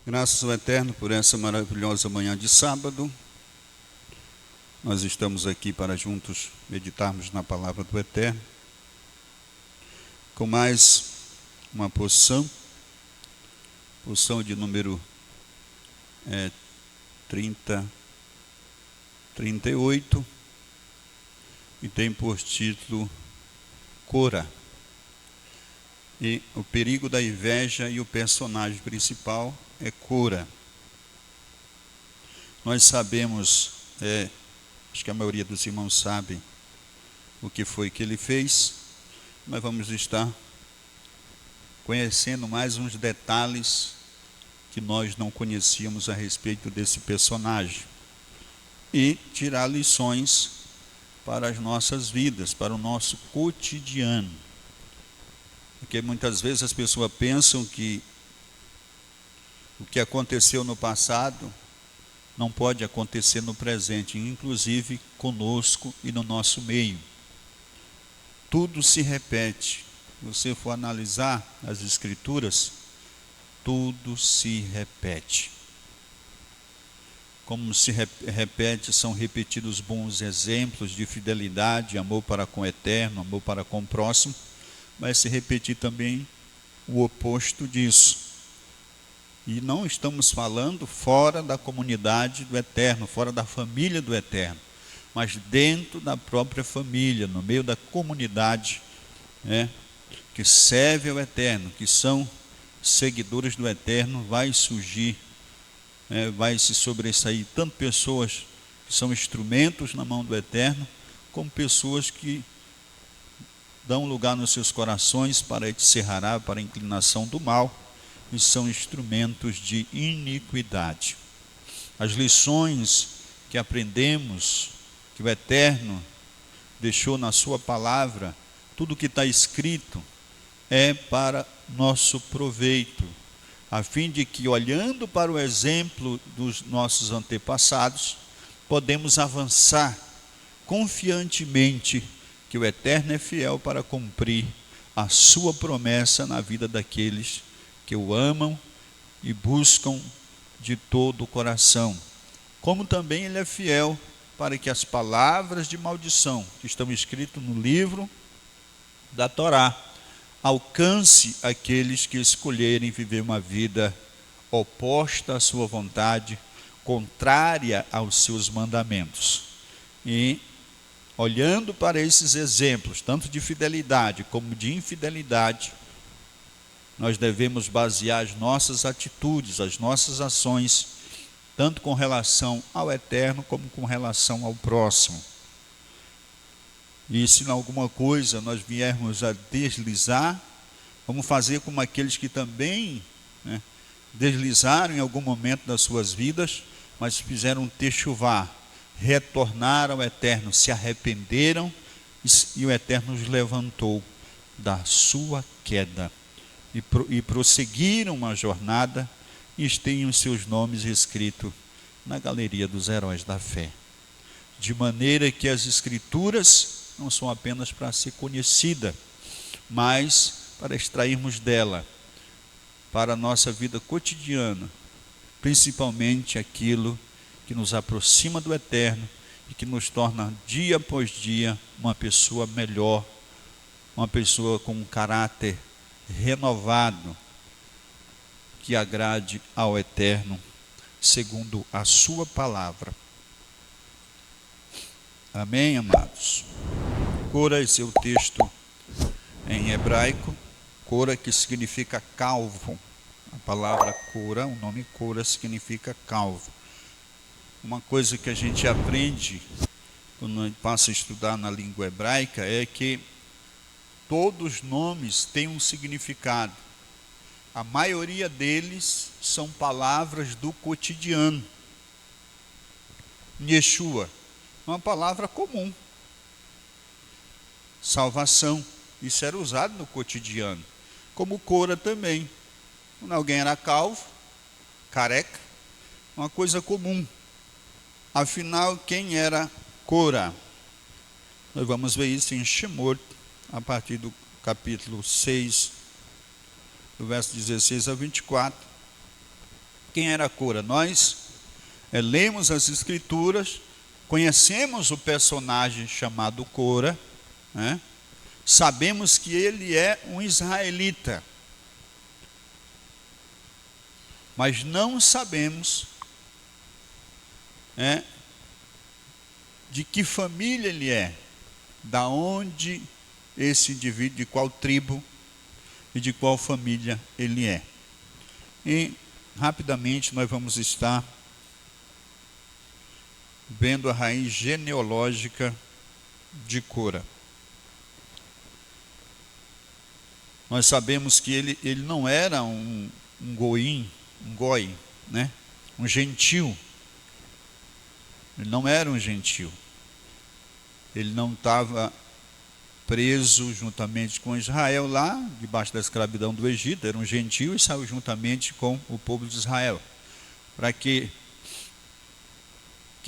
Graças ao Eterno por essa maravilhosa manhã de sábado. Nós estamos aqui para juntos meditarmos na palavra do Eterno, com mais uma porção de número 38, e tem por título Cora. E o perigo da inveja, e o personagem principal é Cora. Nós sabemos, acho que a maioria dos irmãos sabe o que foi que ele fez, mas vamos estar conhecendo mais uns detalhes que nós não conhecíamos a respeito desse personagem e tirar lições para as nossas vidas, para o nosso cotidiano. Porque muitas vezes as pessoas pensam que o que aconteceu no passado não pode acontecer no presente, inclusive conosco e no nosso meio. Tudo se repete. Se você for analisar as Escrituras, tudo se repete. Como se repete, são repetidos bons exemplos de fidelidade, amor para com o eterno, amor para com o próximo, mas se repetir também o oposto disso. E não estamos falando fora da comunidade do Eterno, fora da família do Eterno, mas dentro da própria família, no meio da comunidade, que serve ao Eterno, que são seguidores do Eterno, vai surgir, vai se sobressair tanto pessoas que são instrumentos na mão do Eterno, como pessoas que dão lugar nos seus corações para Etserrará, para a inclinação do mal, e são instrumentos de iniquidade. As lições que aprendemos, que o Eterno deixou na sua palavra, tudo que está escrito é para nosso proveito, a fim de que, olhando para o exemplo dos nossos antepassados, podemos avançar confiantemente que o Eterno é fiel para cumprir a sua promessa na vida daqueles que o amam e buscam de todo o coração. Como também ele é fiel para que as palavras de maldição que estão escritas no livro da Torá alcance aqueles que escolherem viver uma vida oposta à sua vontade, contrária aos seus mandamentos. E olhando para esses exemplos, tanto de fidelidade como de infidelidade, nós devemos basear as nossas atitudes, as nossas ações, tanto com relação ao Eterno como com relação ao próximo. E se em alguma coisa nós viermos a deslizar, vamos fazer como aqueles que também deslizaram em algum momento das suas vidas, mas fizeram um techuvá, retornaram ao Eterno, se arrependeram, e o Eterno os levantou da sua queda e prosseguiram a jornada, e têm os seus nomes escritos na galeria dos heróis da fé. De maneira que as Escrituras não são apenas para ser conhecida, mas para extrairmos dela para a nossa vida cotidiana, principalmente aquilo que nos aproxima do Eterno e que nos torna dia após dia uma pessoa melhor, uma pessoa com um caráter renovado, que agrade ao Eterno, segundo a sua palavra. Amém, amados? Cora, esse é o texto em hebraico. Cora, que significa calvo. A palavra Cora, o nome Cora significa calvo. Uma coisa que a gente aprende quando a gente passa a estudar na língua hebraica é que todos os nomes têm um significado. A maioria deles são palavras do cotidiano. Yeshua, uma palavra comum. Salvação, isso era usado no cotidiano. Como Cora também. Quando alguém era calvo, careca, uma coisa comum. Afinal, quem era Cora? Nós vamos ver isso em Shemot, a partir do capítulo 6, do verso 16 a 24. Quem era Cora? Nós lemos as Escrituras, conhecemos o personagem chamado Cora, né? Sabemos que ele é um israelita, mas não sabemos de que família ele é, da onde esse indivíduo, de qual tribo e de qual família ele é. E rapidamente nós vamos estar vendo a raiz genealógica de Cora. Nós sabemos que ele não era um goi, né? Um gentil. Ele não era um gentil. Ele não estava preso juntamente com Israel lá, debaixo da escravidão do Egito, era um gentil e saiu juntamente com o povo de Israel. Para que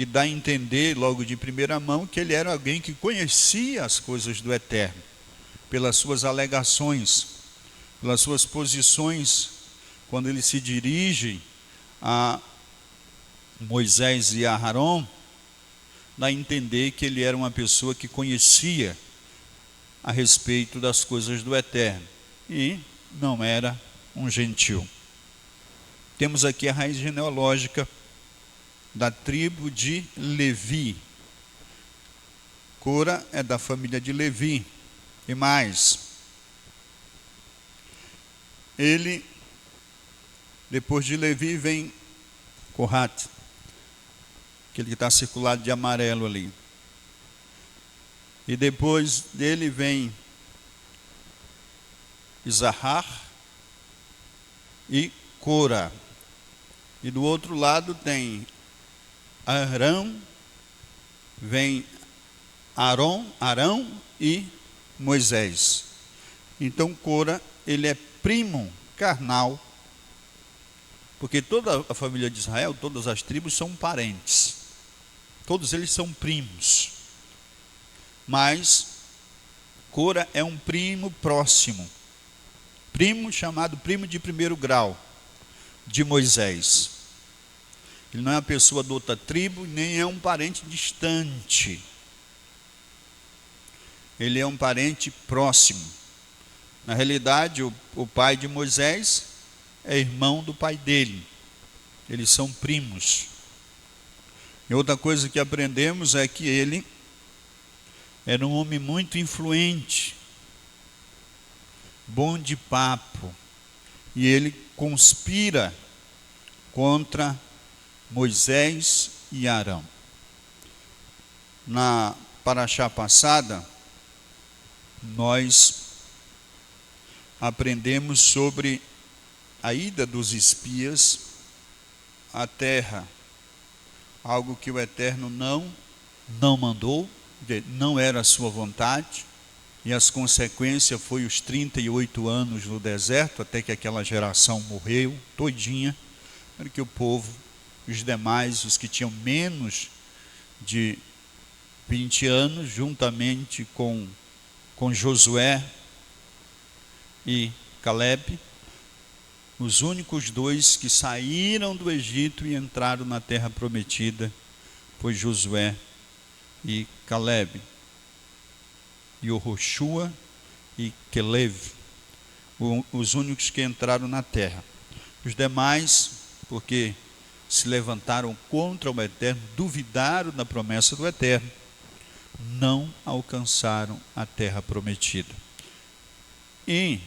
dá a entender logo de primeira mão que ele era alguém que conhecia as coisas do Eterno, pelas suas alegações, pelas suas posições, quando ele se dirige a Moisés e a Arão, dá a entender que ele era uma pessoa que conhecia a respeito das coisas do Eterno e não era um gentil. Temos aqui a raiz genealógica da tribo de Levi. Cora é da família de Levi. E mais, depois de Levi vem Cohat, aquele que está circulado de amarelo ali. E depois dele vem Izahar e Cora. E do outro lado tem Arão, vem Arão e Moisés. Então Cora, ele é primo carnal, porque toda a família de Israel, todas as tribos são parentes. Todos eles são primos. Mas Cora é um primo próximo. Primo chamado primo de primeiro grau de Moisés. Ele não é uma pessoa de outra tribo, nem é um parente distante. Ele é um parente próximo. Na realidade, o pai de Moisés é irmão do pai dele. Eles são primos. E outra coisa que aprendemos é que ele era um homem muito influente, bom de papo, e ele conspira contra Moisés e Arão. Na paraxá passada, nós aprendemos sobre a ida dos espias à terra, algo que o Eterno não mandou, não era a sua vontade, e as consequências foi os 38 anos no deserto, até que aquela geração morreu todinha, para que o povo, os demais, os que tinham menos de 20 anos, juntamente com Josué e Caleb, os únicos dois que saíram do Egito e entraram na terra prometida foi Josué e Caleb, Yehoshua e Caleb, os únicos que entraram na terra. Os demais, porque se levantaram contra o Eterno, duvidaram da promessa do Eterno, não alcançaram a terra prometida. E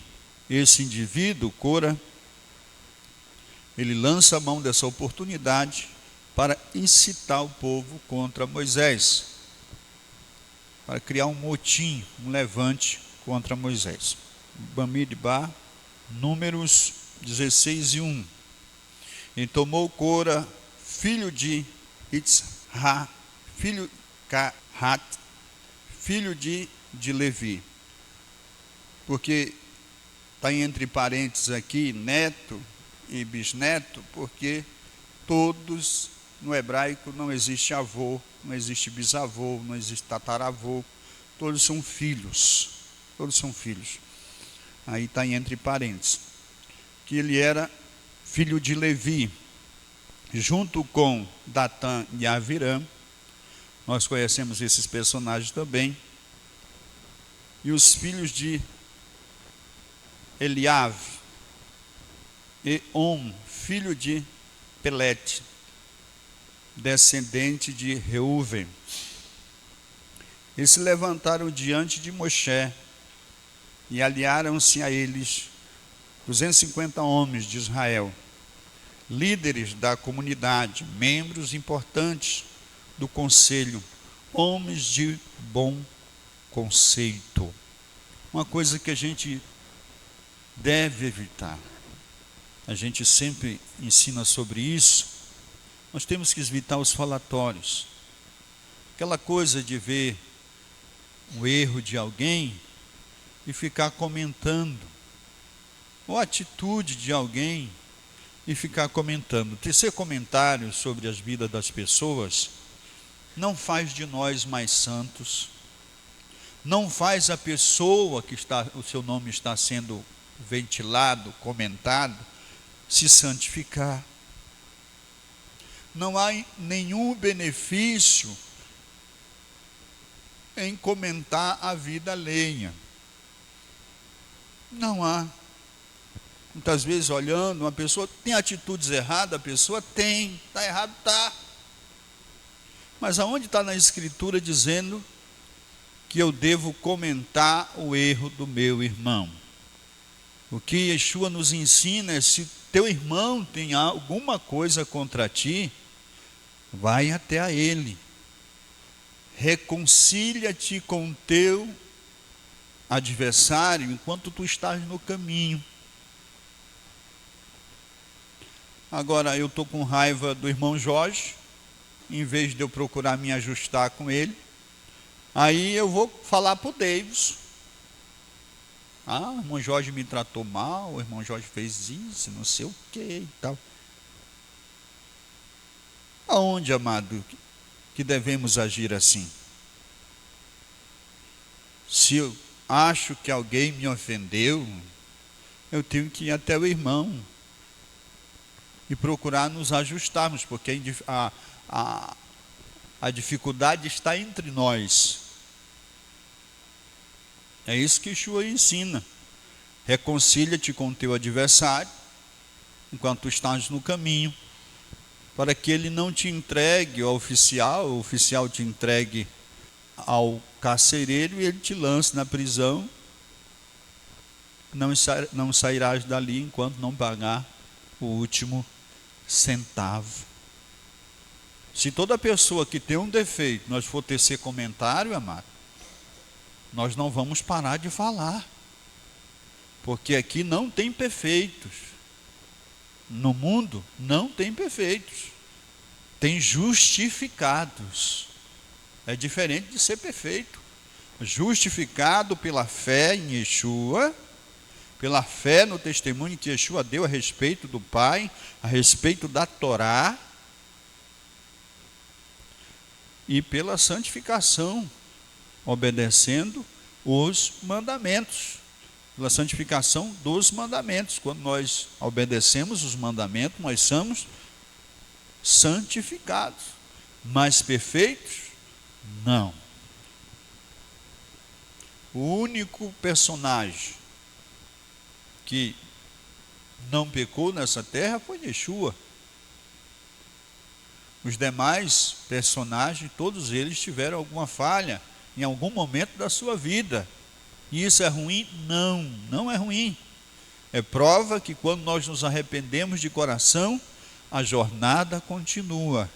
esse indivíduo, Cora, ele lança a mão dessa oportunidade para incitar o povo contra Moisés, para criar um motim, um levante contra Moisés. Bamidbar, Números 16 e 1. E tomou Cora, filho de Itzhar, filho de Cahat, filho de Levi, porque está entre parênteses aqui, neto e bisneto, porque todos, no hebraico não existe avô, não existe bisavô, não existe tataravô, todos são filhos, aí está entre parênteses, que ele era filho de Levi, junto com Datã e Avirã. Nós conhecemos esses personagens também. E os filhos de Eliabe, Eom, filho de Pelete, descendente de Reuven. Eles se levantaram diante de Moshe e aliaram-se a eles 250 homens de Israel, líderes da comunidade, membros importantes do conselho, homens de bom conceito. Uma coisa que a gente deve evitar, a gente sempre ensina sobre isso, nós temos que evitar os falatórios. Aquela coisa de ver o erro de alguém e ficar comentando, ou a atitude de alguém e ficar comentando. Tecer comentários sobre as vidas das pessoas não faz de nós mais santos, não faz a pessoa que o seu nome está sendo ventilado, comentado, se santificar. Não há nenhum benefício em comentar a vida alheia. Não há. Muitas vezes olhando, uma pessoa tem atitudes erradas, a pessoa tem, está errado, está. Mas aonde está na Escritura dizendo que eu devo comentar o erro do meu irmão? O que Yeshua nos ensina é: se teu irmão tem alguma coisa contra ti, vai até a ele, reconcilia-te com o teu adversário enquanto tu estás no caminho. Agora eu estou com raiva do irmão Jorge, em vez de eu procurar me ajustar com ele, aí eu vou falar para o Davis: o irmão Jorge me tratou mal, o irmão Jorge fez isso, não sei o que e tal. Aonde, amado, que devemos agir assim? Se eu acho que alguém me ofendeu, eu tenho que ir até o irmão e procurar nos ajustarmos, porque a dificuldade está entre nós. É isso que Yeshua ensina: reconcilia-te com o teu adversário enquanto estás no caminho, para que ele não te entregue ao oficial, o oficial te entregue ao carcereiro e ele te lance na prisão. Não sairás dali enquanto não pagar o último centavo. Se toda pessoa que tem um defeito nós for tecer comentário, amado, nós não vamos parar de falar, porque aqui não tem perfeitos. No mundo não tem perfeitos, tem justificados. É diferente de ser perfeito. Justificado pela fé em Yeshua, pela fé no testemunho que Yeshua deu a respeito do Pai, a respeito da Torá, e pela santificação, obedecendo os mandamentos, pela santificação dos mandamentos. Quando nós obedecemos os mandamentos, nós somos santificados. Mas perfeitos? Não. O único personagem que não pecou nessa terra foi Yeshua. Os demais personagens, todos eles tiveram alguma falha em algum momento da sua vida. E isso é ruim? Não, não é ruim. É prova que quando nós nos arrependemos de coração, a jornada continua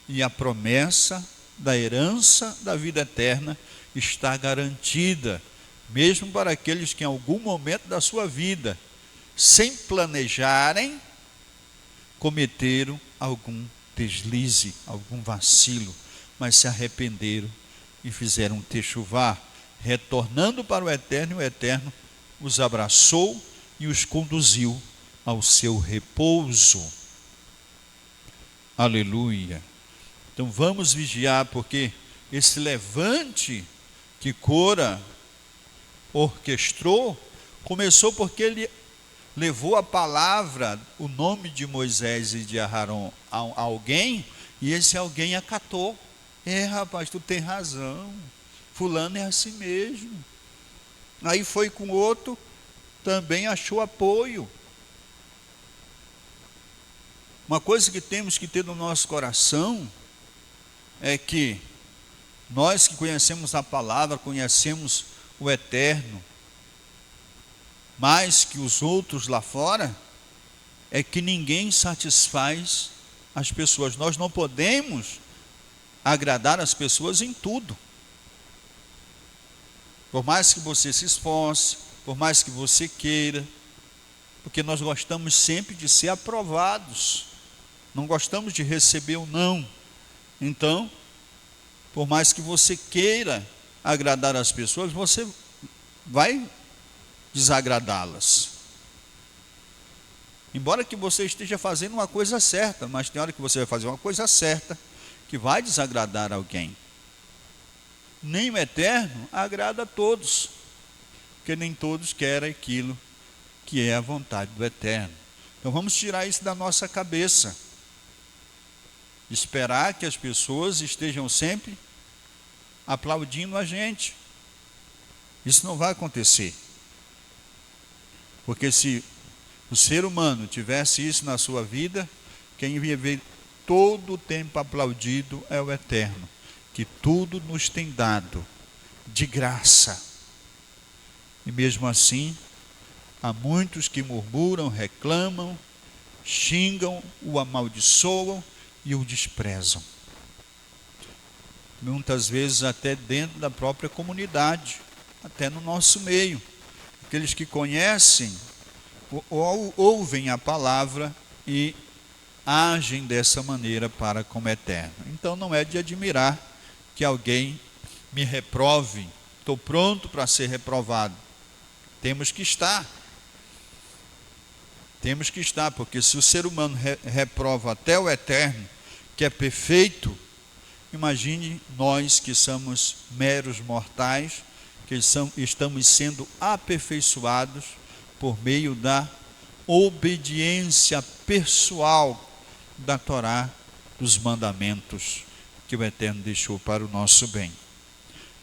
e a promessa da herança da vida eterna está garantida, mesmo para aqueles que em algum momento da sua vida, sem planejarem, cometeram algum deslize, algum vacilo, mas se arrependeram e fizeram um techuvá, retornando para o Eterno, e o Eterno os abraçou e os conduziu ao seu repouso. Aleluia. Então vamos vigiar, porque esse levante que Cora orquestrou, começou porque ele levou a palavra, o nome de Moisés e de Arão a alguém, e esse alguém acatou. Rapaz, tu tem razão, fulano é assim mesmo. Aí foi com outro, também achou apoio. Uma coisa que temos que ter no nosso coração é que nós que conhecemos a palavra, conhecemos o eterno, mais que os outros lá fora, é que ninguém satisfaz as pessoas. Nós não podemos agradar as pessoas em tudo. Por mais que você se esforce, por mais que você queira, porque nós gostamos sempre de ser aprovados, não gostamos de receber o não. Então, por mais que você queira agradar as pessoas, você vai desagradá-las. Embora que você esteja fazendo uma coisa certa, mas tem hora que você vai fazer uma coisa certa que vai desagradar alguém. Nem o eterno agrada a todos, porque nem todos querem aquilo que é a vontade do eterno. Então vamos tirar isso da nossa cabeça. Esperar que as pessoas estejam sempre aplaudindo a gente. Isso não vai acontecer. Porque se o ser humano tivesse isso na sua vida, quem ia ver todo o tempo aplaudido é o eterno, que tudo nos tem dado de graça. E mesmo assim, há muitos que murmuram, reclamam, xingam, o amaldiçoam e o desprezam. Muitas vezes até dentro da própria comunidade, até no nosso meio. Aqueles que conhecem, ou ouvem a palavra e agem dessa maneira para com o eterno. Então não é de admirar que alguém me reprove. Estou pronto para ser reprovado. Temos que estar, porque se o ser humano reprova até o eterno, que é perfeito, imagine nós que somos meros mortais, que estamos sendo aperfeiçoados por meio da obediência pessoal da Torá, dos mandamentos que o Eterno deixou para o nosso bem.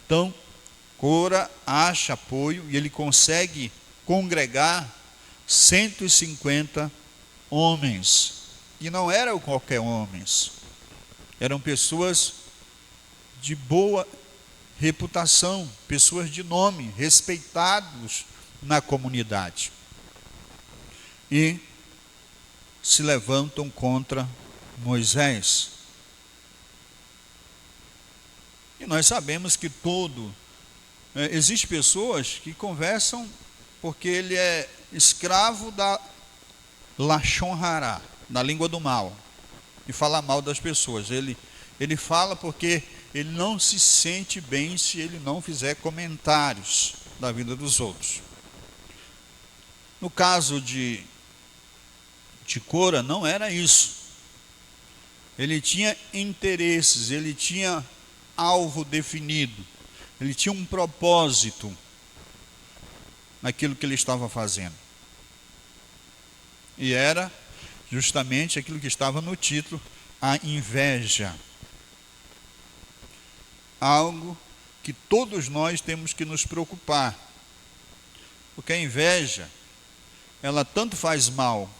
Então, Cora acha apoio e ele consegue congregar 150 homens. E não eram qualquer homens, eram pessoas de boa reputação, pessoas de nome, respeitados na comunidade. E se levantam contra Moisés. E nós sabemos que existem pessoas que conversam porque ele é escravo da Lashon Hará, da língua do mal, e fala mal das pessoas. Ele fala porque ele não se sente bem se ele não fizer comentários da vida dos outros. No caso de Cora, não era isso. Ele tinha interesses, ele tinha alvo definido, ele tinha um propósito naquilo que ele estava fazendo. E era justamente aquilo que estava no título, a inveja. Algo que todos nós temos que nos preocupar. Porque a inveja, ela tanto faz mal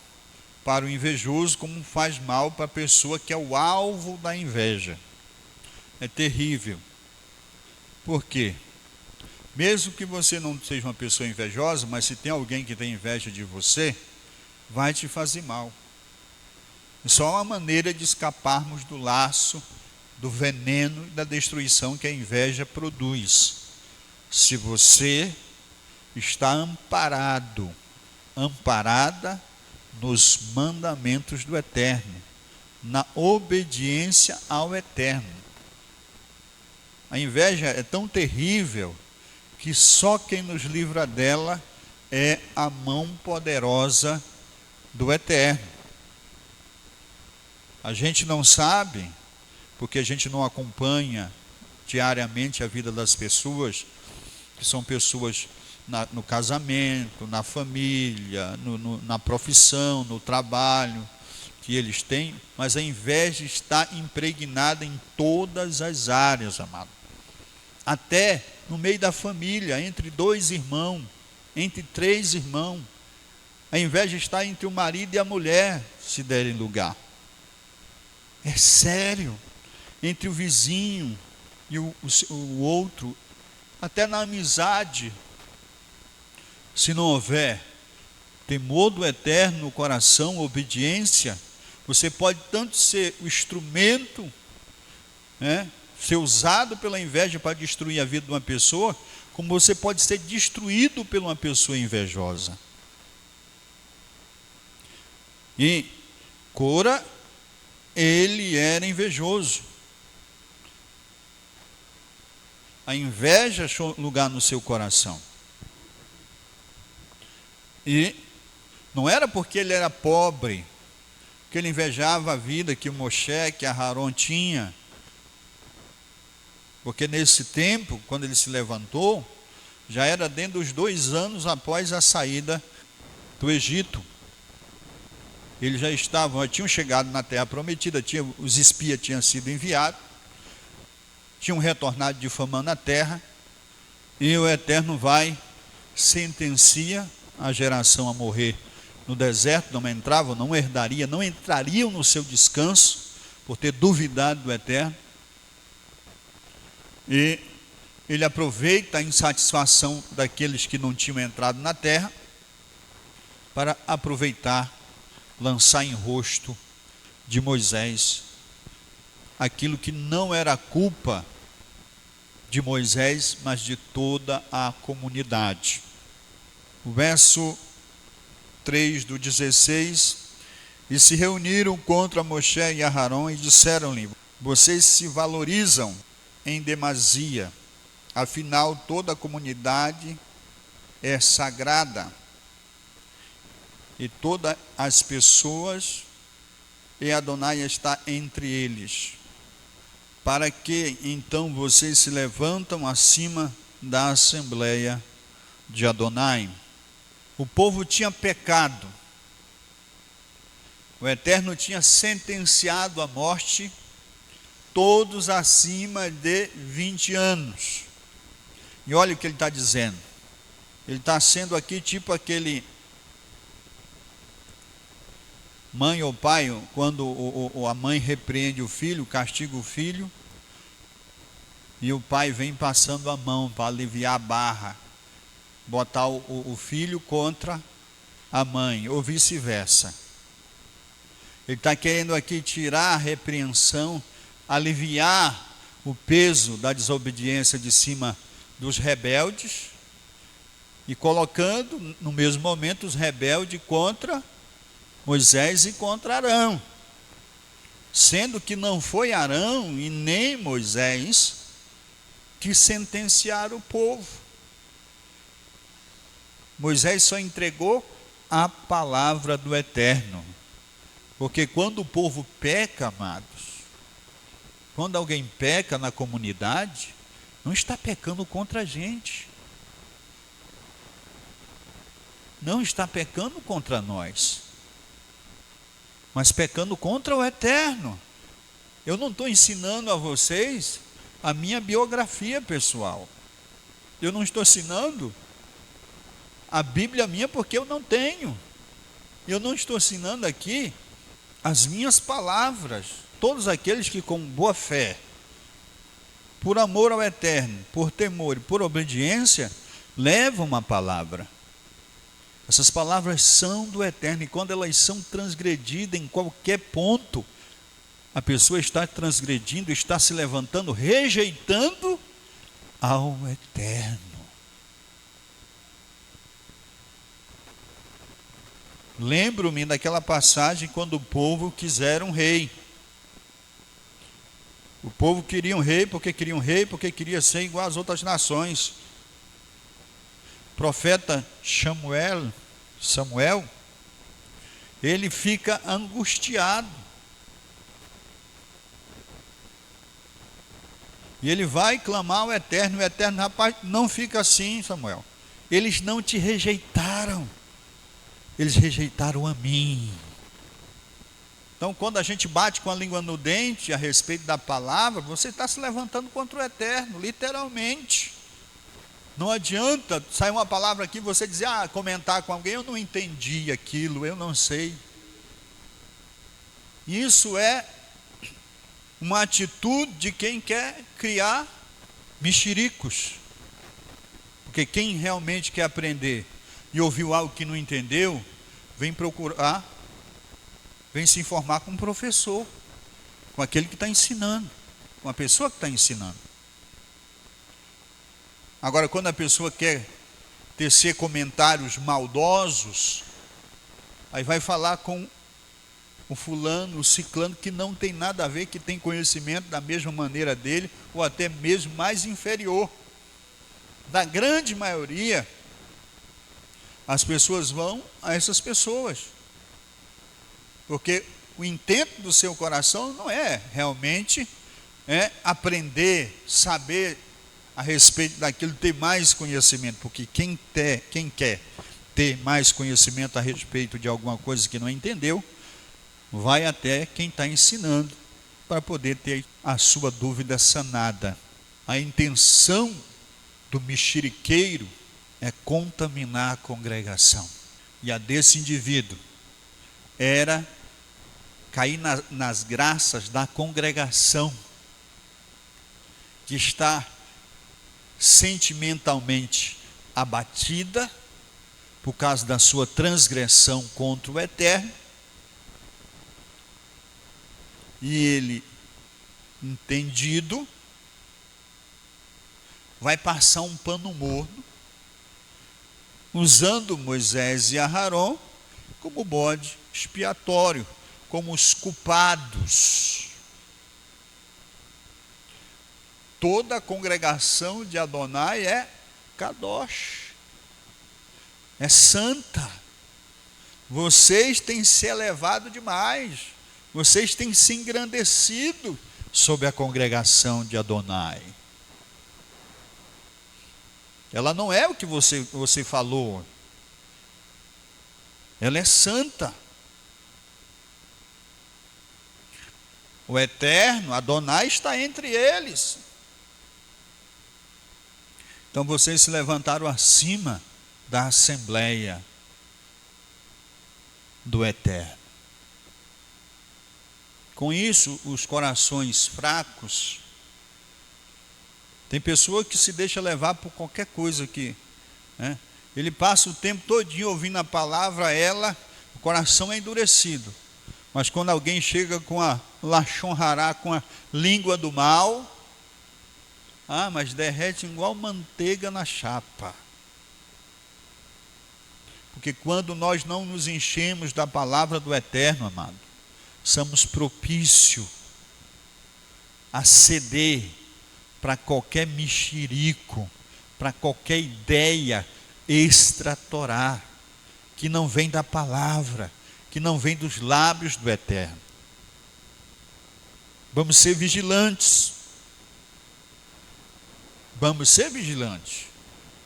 para o invejoso, como faz mal para a pessoa que é o alvo da inveja. É terrível. Por quê? Mesmo que você não seja uma pessoa invejosa, mas se tem alguém que tem inveja de você, vai te fazer mal. É só uma maneira de escaparmos do laço, do veneno e da destruição que a inveja produz. Se você está amparada nos mandamentos do Eterno, na obediência ao Eterno. A inveja é tão terrível que só quem nos livra dela é a mão poderosa do Eterno. A gente não sabe, porque a gente não acompanha diariamente a vida das pessoas, que são pessoas no casamento, na família, na profissão, no trabalho que eles têm, mas a inveja está impregnada em todas as áreas, amado. Até no meio da família, entre 2 irmãos, entre 3 irmãos. A inveja está entre o marido e a mulher, se derem lugar. É sério. Entre o vizinho e o outro, até na amizade. Se não houver temor do Eterno no coração, obediência, você pode tanto ser o instrumento, ser usado pela inveja para destruir a vida de uma pessoa, como você pode ser destruído por uma pessoa invejosa. E Cora, ele era invejoso. A inveja achou lugar no seu coração. E não era porque ele era pobre, que ele invejava a vida que o Moshe, que a Aharon tinha. Porque nesse tempo, quando ele se levantou, já era dentro dos 2 anos após a saída do Egito. Eles já tinham chegado na terra prometida, os espias tinham sido enviados, tinham retornado difamando a terra, e o Eterno sentencia a geração a morrer no deserto, não entrariam no seu descanso, por ter duvidado do Eterno. E ele aproveita a insatisfação daqueles que não tinham entrado na terra, para lançar em rosto de Moisés aquilo que não era culpa de Moisés, mas de toda a comunidade. O verso 3 do 16: e se reuniram contra Moshe e Aharon e disseram-lhe: vocês se valorizam em demasia, afinal toda a comunidade é sagrada, e todas as pessoas, e Adonai está entre eles. Para que então vocês se levantam acima da assembleia de Adonai? O povo tinha pecado. O Eterno tinha sentenciado à morte todos acima de 20 anos. E olha o que ele está dizendo. Ele está sendo aqui tipo aquele mãe ou pai, quando a mãe repreende o filho, castiga o filho, e o pai vem passando a mão para aliviar a barra, botar o filho contra a mãe, ou vice-versa. Ele está querendo aqui tirar a repreensão, aliviar o peso da desobediência de cima dos rebeldes, e colocando no mesmo momento os rebeldes contra Moisés e contra Arão, sendo que não foi Arão e nem Moisés que sentenciaram o povo. Moisés só entregou a palavra do Eterno, porque quando o povo peca, amados, quando alguém peca na comunidade, não está pecando contra a gente, não está pecando contra nós, mas pecando contra o Eterno. Eu não estou ensinando a vocês a minha biografia pessoal, eu não estou ensinando a Bíblia minha, porque eu não tenho. Eu não estou ensinando aqui as minhas palavras. Todos aqueles que com boa fé, por amor ao Eterno, por temor e por obediência, levam uma palavra. Essas palavras são do Eterno, e quando elas são transgredidas em qualquer ponto, a pessoa está transgredindo, está se levantando, rejeitando ao Eterno. Lembro-me daquela passagem quando o povo quiseram um rei. O povo queria um rei porque queria ser igual às outras nações. O profeta Samuel, ele fica angustiado. E ele vai clamar ao Eterno. O Eterno: rapaz, não fica assim, Samuel. Eles não te rejeitaram, eles rejeitaram a mim. Então, quando a gente bate com a língua no dente a respeito da palavra, você está se levantando contra o Eterno, literalmente. Não adianta sair uma palavra aqui e você dizer, comentar com alguém, eu não entendi aquilo, eu não sei. Isso é uma atitude de quem quer criar mexericos. Porque quem realmente quer aprender e ouviu algo que não entendeu, vem procurar, vem se informar com um professor, com aquele que está ensinando, com a pessoa que está ensinando. Agora, quando a pessoa quer tecer comentários maldosos, aí vai falar com o fulano, o ciclano, que não tem nada a ver, que tem conhecimento da mesma maneira dele, ou até mesmo mais inferior. Da grande maioria, as pessoas vão a essas pessoas, porque o intento do seu coração não é realmente aprender, saber a respeito daquilo, ter mais conhecimento, porque quem quer ter mais conhecimento a respeito de alguma coisa que não entendeu, vai até quem está ensinando, para poder ter a sua dúvida sanada. A intenção do mexeriqueiro é contaminar a congregação. E a desse indivíduo era cair nas graças da congregação, que está sentimentalmente abatida por causa da sua transgressão contra o Eterno, e ele, entendido, vai passar um pano morno, usando Moisés e Aarão como bode expiatório, como os culpados. Toda a congregação de Adonai é Kadosh, é santa. Vocês têm se elevado demais, vocês têm se engrandecido sobre a congregação de Adonai. Ela não é o que você falou, ela é santa. O Eterno, Adonai, está entre eles. Então vocês se levantaram acima da assembleia do Eterno. Com isso, os corações fracos, tem pessoa que se deixa levar por qualquer coisa aqui, ele passa o tempo todinho ouvindo a palavra, o coração é endurecido. Mas quando alguém chega com a lachon hará, com a língua do mal, mas derrete igual manteiga na chapa. Porque quando nós não nos enchemos da palavra do Eterno, amado, somos propícios a ceder para qualquer mexerico, para qualquer ideia extratorá, que não vem da palavra, que não vem dos lábios do Eterno. Vamos ser vigilantes. Vamos ser vigilantes.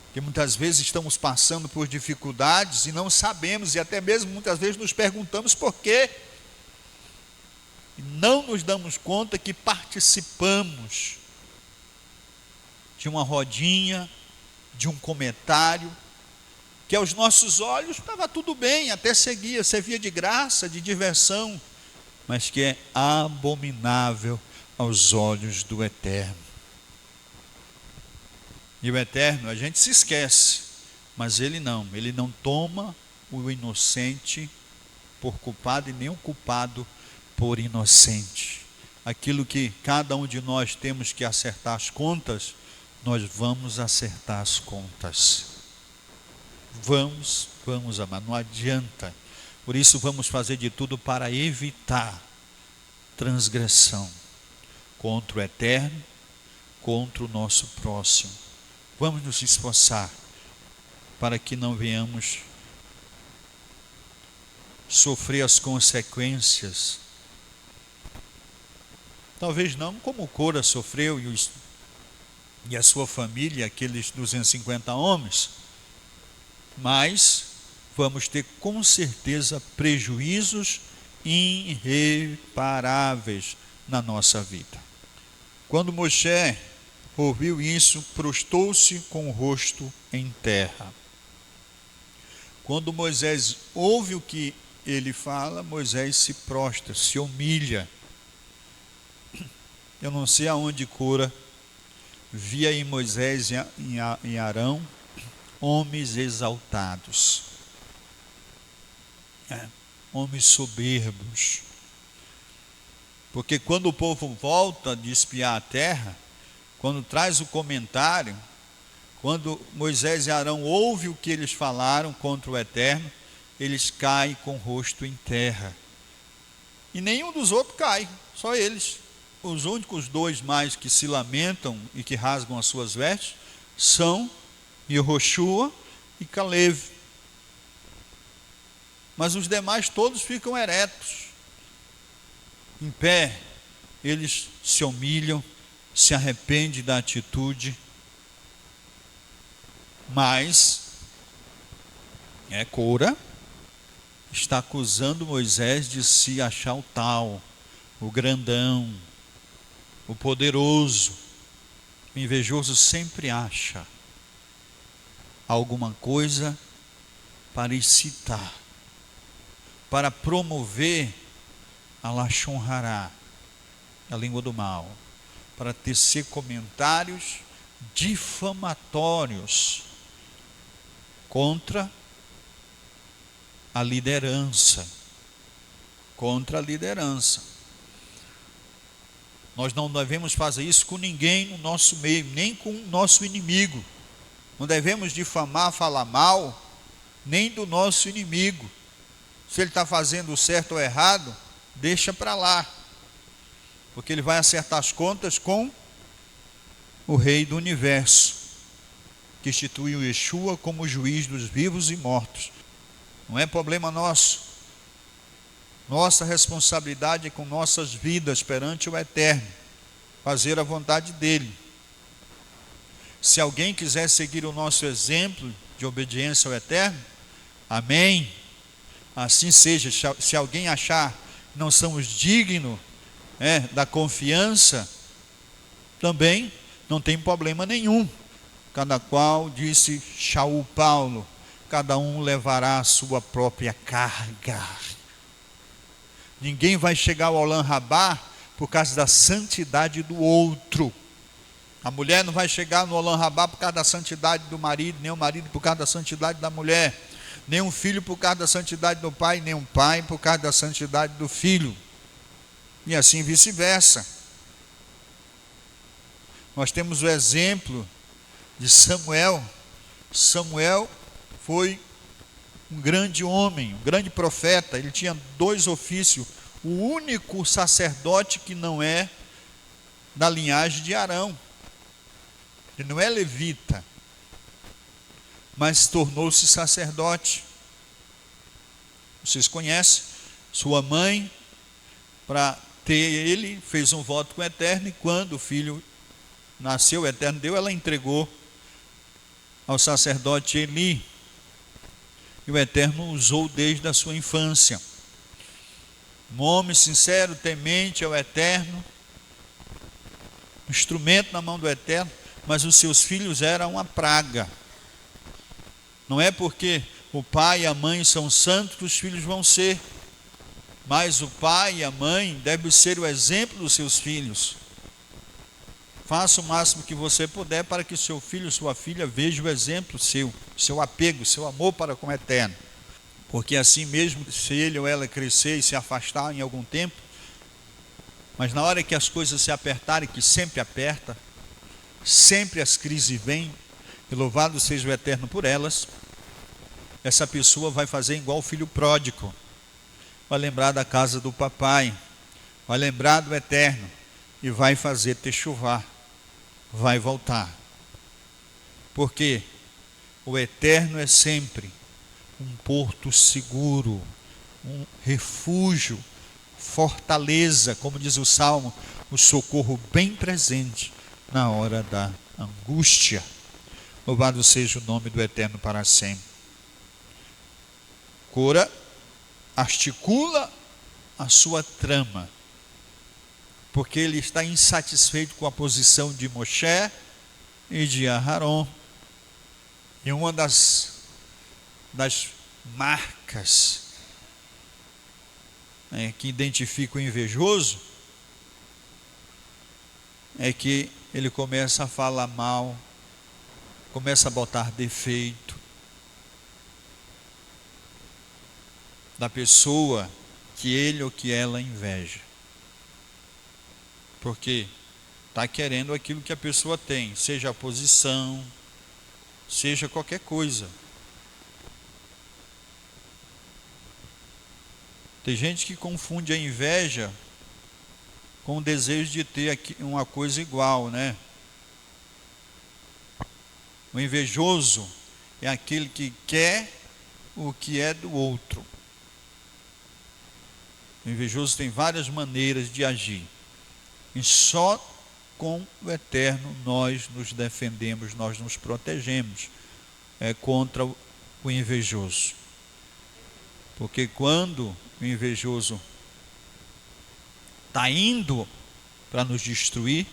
Porque muitas vezes estamos passando por dificuldades e não sabemos, e até mesmo muitas vezes nos perguntamos por quê. E não nos damos conta que participamos de uma rodinha, de um comentário, que aos nossos olhos estava tudo bem, até servia de graça, de diversão, mas que é abominável aos olhos do Eterno. E o Eterno, a gente se esquece, mas ele não toma o inocente por culpado e nem o culpado por inocente. Aquilo que cada um de nós temos que acertar as contas, nós vamos acertar as contas. Vamos, amar, não adianta. Por isso vamos fazer de tudo para evitar transgressão contra o Eterno, contra o nosso próximo. Vamos nos esforçar para que não venhamos sofrer as consequências. Talvez não como Cora sofreu e a sua família, aqueles 250 homens, mas vamos ter com certeza prejuízos irreparáveis na nossa vida. Quando Moshe ouviu isso, prostou-se com o rosto em terra. Quando Moisés ouve o que ele fala, Moisés se prostra, se humilha. Eu não sei aonde Cora via em Moisés e em Arão homens exaltados, homens soberbos. Porque quando o povo volta de espiar a terra, quando traz o comentário, quando Moisés e Arão ouvem o que eles falaram contra o Eterno, eles caem com o rosto em terra. E nenhum dos outros cai, só eles. Os únicos dois mais que se lamentam e que rasgam as suas vestes são Yehoshua e Caleb. Mas os demais todos ficam eretos, em pé. Eles se humilham, se arrependem da atitude, mas Cora está acusando Moisés de se achar o tal, o grandão, o poderoso. O invejoso sempre acha alguma coisa para excitar, para promover a Lashon Hará, a língua do mal, para tecer comentários difamatórios contra a liderança. Nós não devemos fazer isso com ninguém no nosso meio, nem com o nosso inimigo. Não devemos difamar, falar mal, nem do nosso inimigo. Se ele está fazendo o certo ou errado, deixa para lá, porque ele vai acertar as contas com o Rei do Universo, que instituiu Yeshua como juiz dos vivos e mortos. Não é problema nosso. Nossa responsabilidade é com nossas vidas perante o Eterno, fazer a vontade dele. Se alguém quiser seguir o nosso exemplo de obediência ao Eterno, amém, assim seja. Se alguém achar que não somos dignos da confiança, também não tem problema nenhum. Cada qual, disse Shaul Paulo, cada um levará a sua própria carga. Ninguém vai chegar ao Olam Rabá por causa da santidade do outro. A mulher não vai chegar no Olam Rabá por causa da santidade do marido, nem o marido por causa da santidade da mulher, nem um filho por causa da santidade do pai, nem um pai por causa da santidade do filho, e assim vice-versa. Nós temos o exemplo de Samuel. Samuel foi um grande homem, um grande profeta. Ele tinha 2 ofícios. O único sacerdote que não é da linhagem de Arão. Ele não é levita, mas tornou-se sacerdote. Vocês conhecem? Sua mãe, para ter ele, fez um voto com o Eterno, e quando o filho nasceu, o Eterno deu, ela entregou ao sacerdote Eli, e o Eterno usou desde a sua infância. Um homem sincero, temente ao Eterno, um instrumento na mão do Eterno, mas os seus filhos eram uma praga. Não é porque o pai e a mãe são santos que os filhos vão ser, mas o pai e a mãe devem ser o exemplo dos seus filhos. Faça o máximo que você puder para que seu filho, sua filha veja o exemplo seu apego, seu amor para com o Eterno. Porque assim mesmo, se ele ou ela crescer e se afastar em algum tempo, mas na hora que as coisas se apertarem, que sempre aperta, sempre as crises vêm, e louvado seja o Eterno por elas, essa pessoa vai fazer igual o filho pródigo, vai lembrar da casa do papai, vai lembrar do Eterno, e vai fazer techuvá, vai voltar. Porque o Eterno é sempre um porto seguro, um refúgio, fortaleza, como diz o Salmo, o socorro bem presente na hora da angústia. Louvado seja o nome do Eterno para sempre. Cora articula a sua trama, porque ele está insatisfeito com a posição de Moshe e de Aharon. E uma das marcas que identifica o invejoso é que ele começa a falar mal, começa a botar defeito da pessoa que ele ou que ela inveja, porque está querendo aquilo que a pessoa tem, seja a posição, seja qualquer coisa. Tem gente que confunde a inveja com o desejo de ter uma coisa igual, né? O invejoso é aquele que quer o que é do outro. O invejoso tem várias maneiras de agir. E só com o Eterno nós nos defendemos, nós nos protegemos contra o invejoso. Porque quando o invejoso está indo para nos destruir,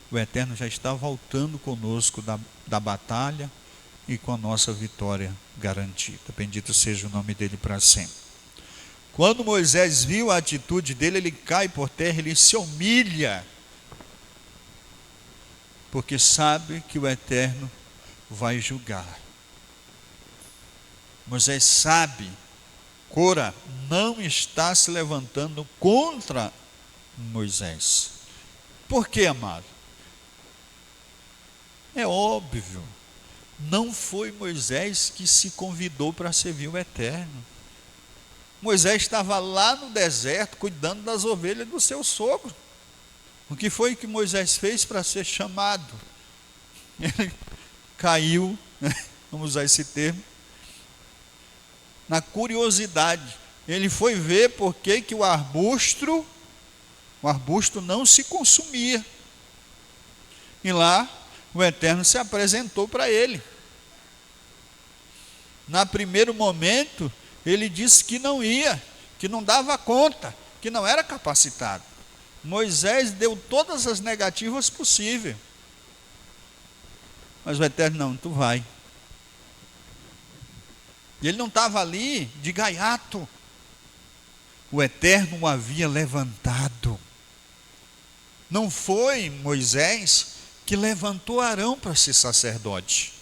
o Eterno já está voltando conosco da batalha e com a nossa vitória garantida. Bendito seja o nome dele para sempre. Quando Moisés viu a atitude dele, ele cai por terra, ele se humilha, porque sabe que o Eterno vai julgar. Moisés sabe, Cora não está se levantando contra Moisés. Por quê, amado? É óbvio, não foi Moisés que se convidou para servir o Eterno. Moisés estava lá no deserto cuidando das ovelhas do seu sogro. O que foi que Moisés fez para ser chamado? Ele caiu, vamos usar esse termo, na curiosidade. Ele foi ver por que o arbusto não se consumia. E lá o Eterno se apresentou para ele. No primeiro momento, ele disse que não ia, que não dava conta, que não era capacitado. Moisés deu todas as negativas possíveis. Mas o Eterno, não, tu vai. E ele não estava ali de gaiato. O Eterno o havia levantado. Não foi Moisés que levantou Arão para ser sacerdote.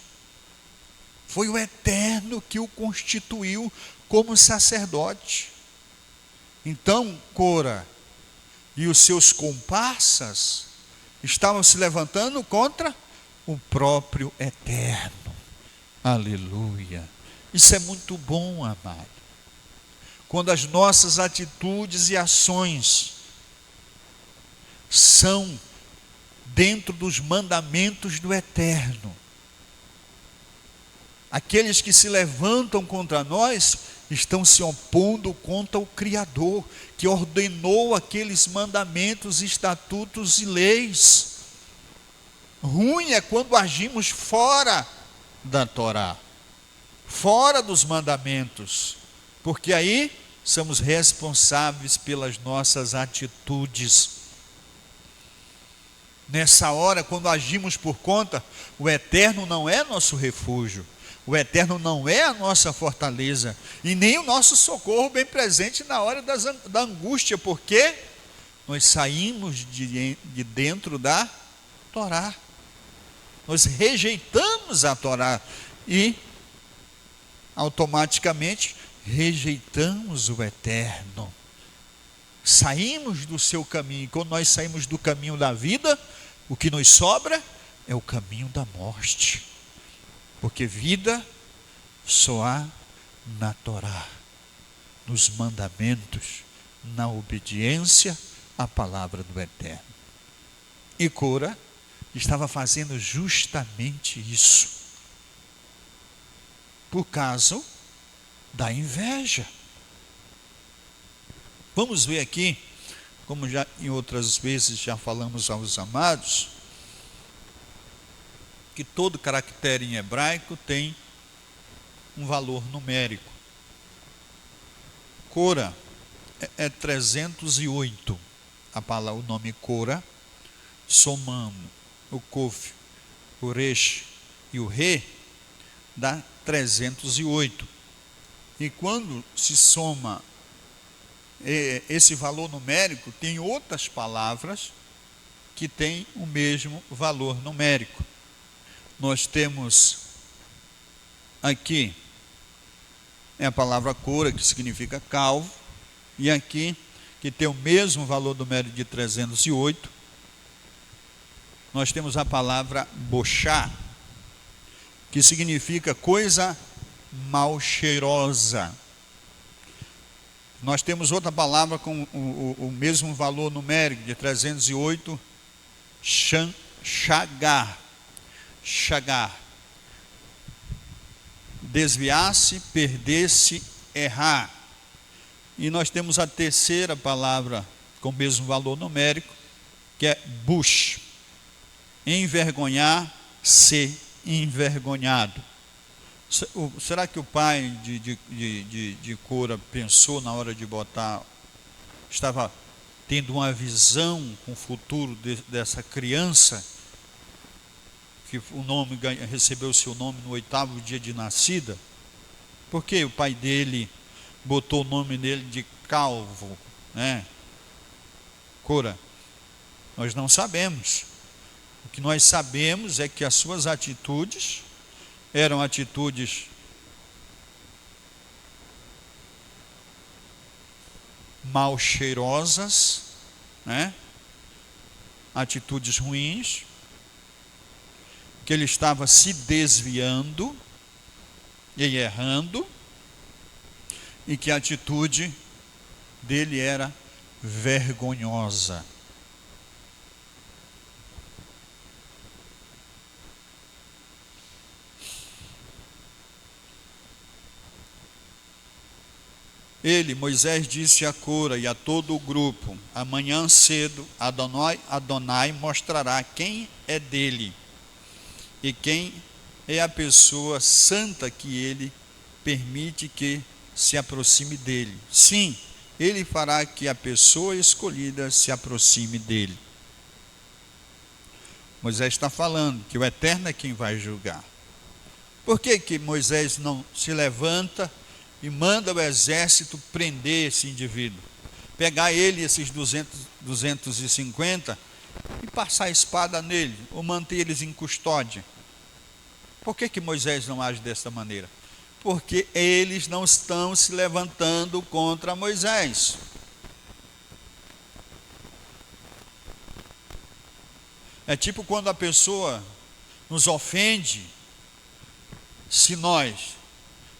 Foi o Eterno que o constituiu como sacerdote. Então, Cora e os seus comparsas estavam se levantando contra o próprio Eterno. Aleluia. Isso é muito bom, amado. Quando as nossas atitudes e ações são dentro dos mandamentos do Eterno. Aqueles que se levantam contra nós estão se opondo contra o Criador, que ordenou aqueles mandamentos, estatutos e leis. Ruim é quando agimos fora da Torá, fora dos mandamentos, porque aí somos responsáveis pelas nossas atitudes. Nessa hora, quando agimos por conta, o Eterno não é nosso refúgio, o Eterno não é a nossa fortaleza, e nem o nosso socorro bem presente na hora da angústia, porque nós saímos de dentro da Torá, nós rejeitamos a Torá, e automaticamente rejeitamos o Eterno, saímos do seu caminho, e quando nós saímos do caminho da vida, o que nos sobra é o caminho da morte, porque vida só há na Torá, nos mandamentos, na obediência à palavra do Eterno. E Cora estava fazendo justamente isso, por causa da inveja. Vamos ver aqui, como já em outras vezes já falamos aos amados, que todo caractere em hebraico tem um valor numérico. Cora é 308. O nome Cora, somando o Kof, o Resh e o Re, dá 308. E quando se soma esse valor numérico, tem outras palavras que têm o mesmo valor numérico. Nós temos aqui a palavra Cora, que significa calvo, e aqui, que tem o mesmo valor numérico de 308, nós temos a palavra bochá, que significa coisa mal cheirosa. Nós temos outra palavra com o mesmo valor numérico de 308, chagar. Chagar. Desviar-se, perder-se, errar. E nós temos a terceira palavra com o mesmo valor numérico, que é bush. Envergonhar, ser envergonhado. Será que o pai de Cora pensou na hora de botar, estava tendo uma visão com o futuro dessa criança, que o nome recebeu o seu nome no 8º dia de nascida? Por que o pai dele botou o nome dele de calvo, né? Cora? Nós não sabemos. O que nós sabemos é que as suas atitudes eram atitudes mal cheirosas, né? Atitudes ruins, que ele estava se desviando e errando, e que a atitude dele era vergonhosa. Moisés disse a Cora e a todo o grupo: amanhã cedo Adonai mostrará quem é dele e quem é a pessoa santa que ele permite que se aproxime dele. Sim, ele fará que a pessoa escolhida se aproxime dele. Moisés está falando que o Eterno é quem vai julgar. Por que Moisés não se levanta e manda o exército prender esse indivíduo, pegar ele, esses 250, e passar a espada nele, ou manter eles em custódia? Por que Moisés não age dessa maneira? Porque eles não estão se levantando contra Moisés. É tipo quando a pessoa nos ofende. Se nós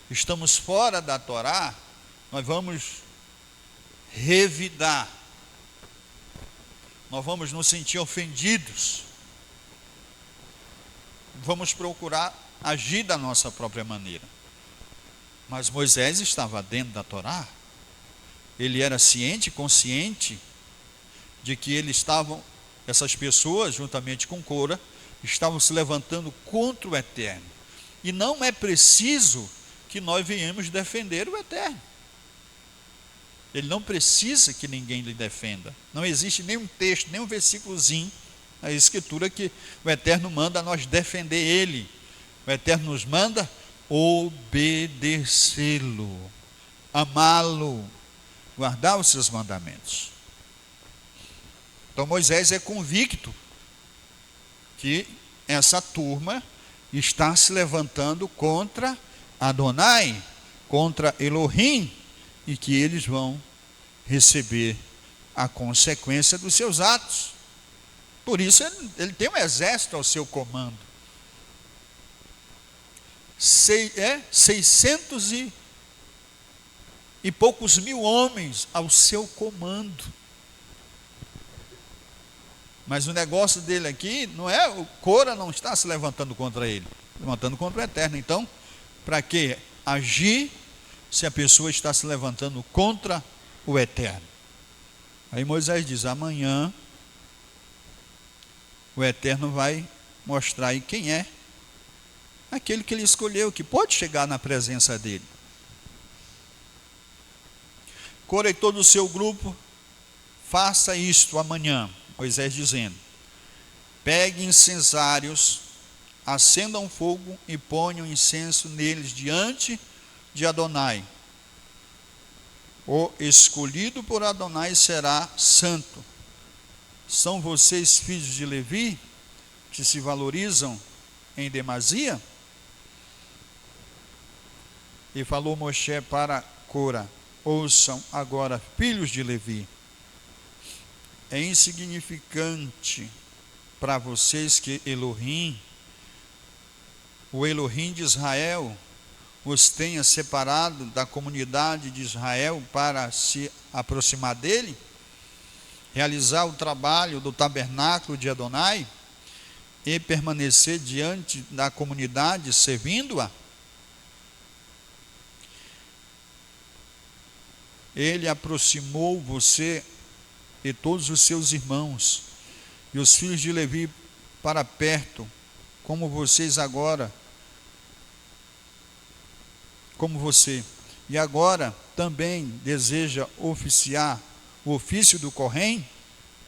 estamos fora da Torá, nós vamos revidar, nós vamos nos sentir ofendidos, vamos procurar agir da nossa própria maneira. Mas Moisés estava dentro da Torá, ele era ciente, consciente de que essas pessoas, juntamente com Cora, estavam se levantando contra o Eterno. E não é preciso que nós venhamos defender o Eterno. Ele não precisa que ninguém lhe defenda. Não existe nenhum texto, nenhum versículozinho na Escritura que o Eterno manda nós defender Ele. O Eterno nos manda obedecê-lo, amá-lo, guardar os seus mandamentos. Então Moisés é convicto que essa turma está se levantando contra Adonai, contra Elohim, e que eles vão receber a consequência dos seus atos. Por isso ele tem um exército ao seu comando. 600 e poucos mil homens ao seu comando. Mas o negócio dele aqui não é, o Cora não está se levantando contra ele, levantando contra o Eterno. Então, para que agir se a pessoa está se levantando contra o Eterno? Aí Moisés diz: amanhã o Eterno vai mostrar aí quem é aquele que ele escolheu, que pode chegar na presença dele. Cora e todo o seu grupo, faça isto amanhã. Moisés dizendo: pegue incensários, acendam fogo e ponham incenso neles diante de Adonai. O escolhido por Adonai será santo. São vocês filhos de Levi, que se valorizam em demasia? E falou Moshe para Cora: ouçam agora, filhos de Levi, é insignificante para vocês que Elohim, o Elohim de Israel, os tenha separado da comunidade de Israel para se aproximar dele, realizar o trabalho do tabernáculo de Adonai e permanecer diante da comunidade servindo-a? Ele aproximou você e todos os seus irmãos e os filhos de Levi para perto, como vocês agora, como você, e agora também deseja oficiar o ofício do Corém,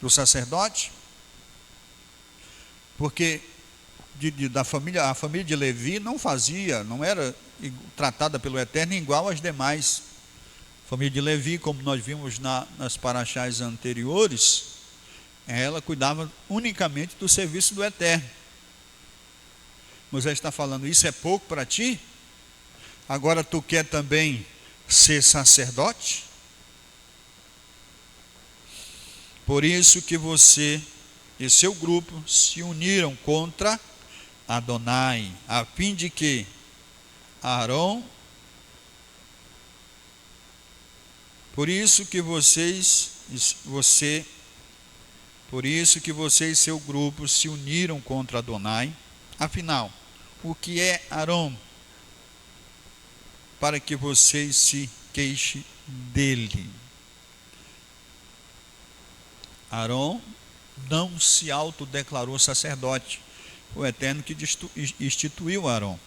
do sacerdote? Porque a família de Levi não era tratada pelo Eterno igual às demais. A família de Levi, como nós vimos nas paraxás anteriores, ela cuidava unicamente do serviço do Eterno. Moisés está falando: isso é pouco para ti? Agora tu quer também ser sacerdote? Por isso que você e seu grupo se uniram contra Adonai, a fim de que por isso que você e seu grupo se uniram contra Adonai. Afinal, o que é Arão, para que vocês se queixem dele? Arão não se autodeclarou sacerdote, foi o Eterno que instituiu Arão.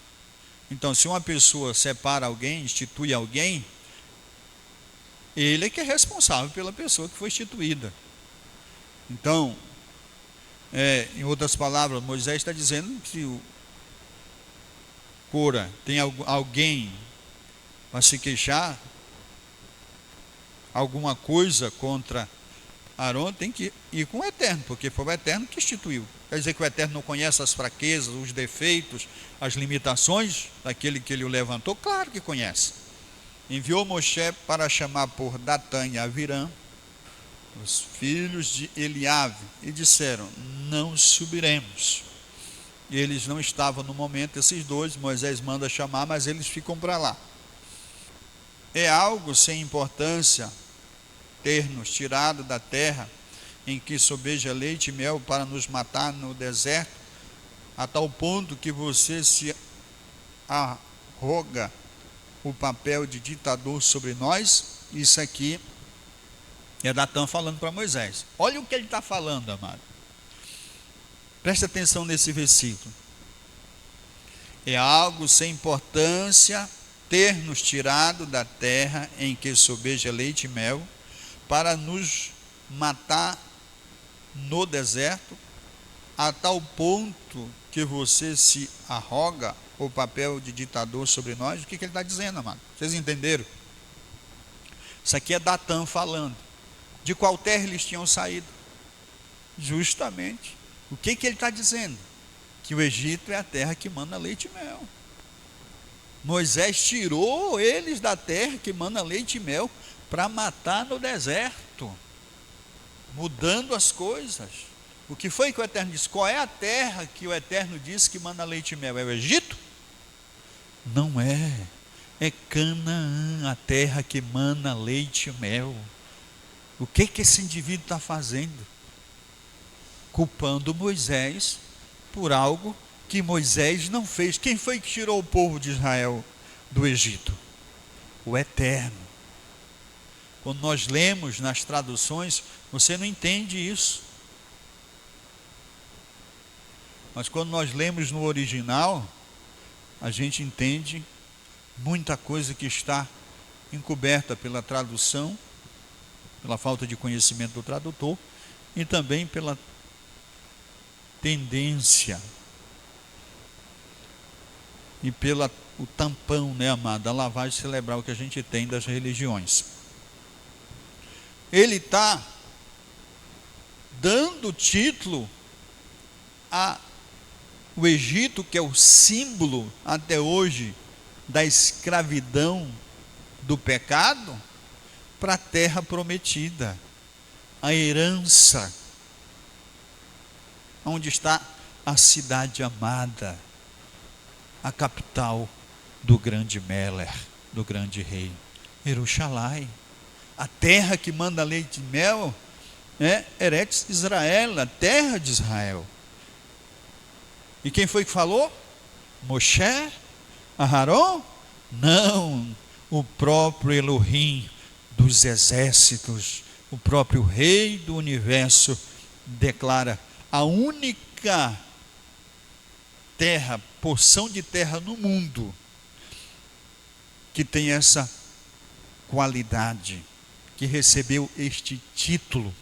Então, se uma pessoa separa alguém, institui alguém, ele é que é responsável pela pessoa que foi instituída. Então, em outras palavras, Moisés está dizendo que se o Cora tem alguém para se queixar, alguma coisa contra Arão, tem que ir com o Eterno, porque foi o Eterno que instituiu. Quer dizer que o Eterno não conhece as fraquezas, os defeitos, as limitações daquele que ele o levantou? Claro que conhece. Enviou Moshe para chamar por Datã e Avirã, os filhos de Eliabe, e disseram: não subiremos. Eles não estavam no momento, esses dois. Moisés manda chamar, mas eles ficam para lá. É algo sem importância ter-nos tirado da terra em que sobeja leite e mel para nos matar no deserto, a tal ponto que você se arroga o papel de ditador sobre nós? Isso aqui é Datã falando para Moisés. Olha o que ele está falando, amado. Presta atenção nesse versículo. É algo sem importância ter nos tirado da terra em que sobeja leite e mel para nos matar no deserto, a tal ponto que você se arroga o papel de ditador sobre nós? O que ele está dizendo, amado? Vocês entenderam? Isso aqui é Datã falando. De qual terra eles tinham saído? Justamente. O que ele está dizendo? Que o Egito é a terra que mana leite e mel. Moisés tirou eles da terra que mana leite e mel para matar no deserto, mudando as coisas. O que foi que o Eterno disse? Qual é a terra que o Eterno disse que mana leite e mel? É o Egito? Não é. É Canaã, a terra que mana leite e mel. O que esse indivíduo está fazendo? Culpando Moisés por algo que Moisés não fez. Quem foi que tirou o povo de Israel do Egito? O Eterno. Quando nós lemos nas traduções, você não entende isso. Mas quando nós lemos no original, a gente entende muita coisa que está encoberta pela tradução pela falta de conhecimento do tradutor e também pela tendência e pelo tampão, né, amado, a lavagem cerebral que a gente tem das religiões. Ele está dando título ao Egito, que é o símbolo até hoje da escravidão do pecado, para a terra prometida, a herança, onde está a cidade amada, a capital do grande Meler, do grande rei, Jerusalém, a terra que manda leite e mel, Eretz Israel, a terra de Israel. E quem foi que falou? Moshe? Aharon? Não, o próprio Elohim dos exércitos, o próprio Rei do universo, declara: a única terra, porção de terra no mundo que tem essa qualidade, que recebeu este título,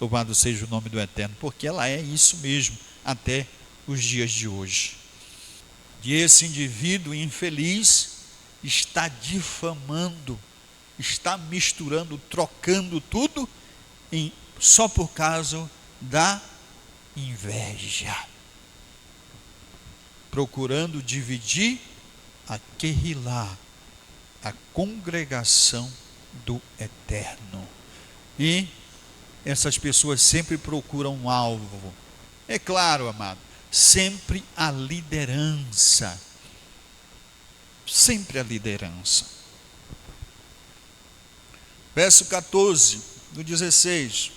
louvado seja o nome do Eterno, porque ela é isso mesmo até os dias de hoje. E esse indivíduo infeliz está difamando, está misturando, trocando tudo só por causa da inveja, procurando dividir a Quehilá, a congregação do Eterno. E essas pessoas sempre procuram um alvo. É claro, amado, sempre a liderança. Sempre a liderança. Verso 14, do 16.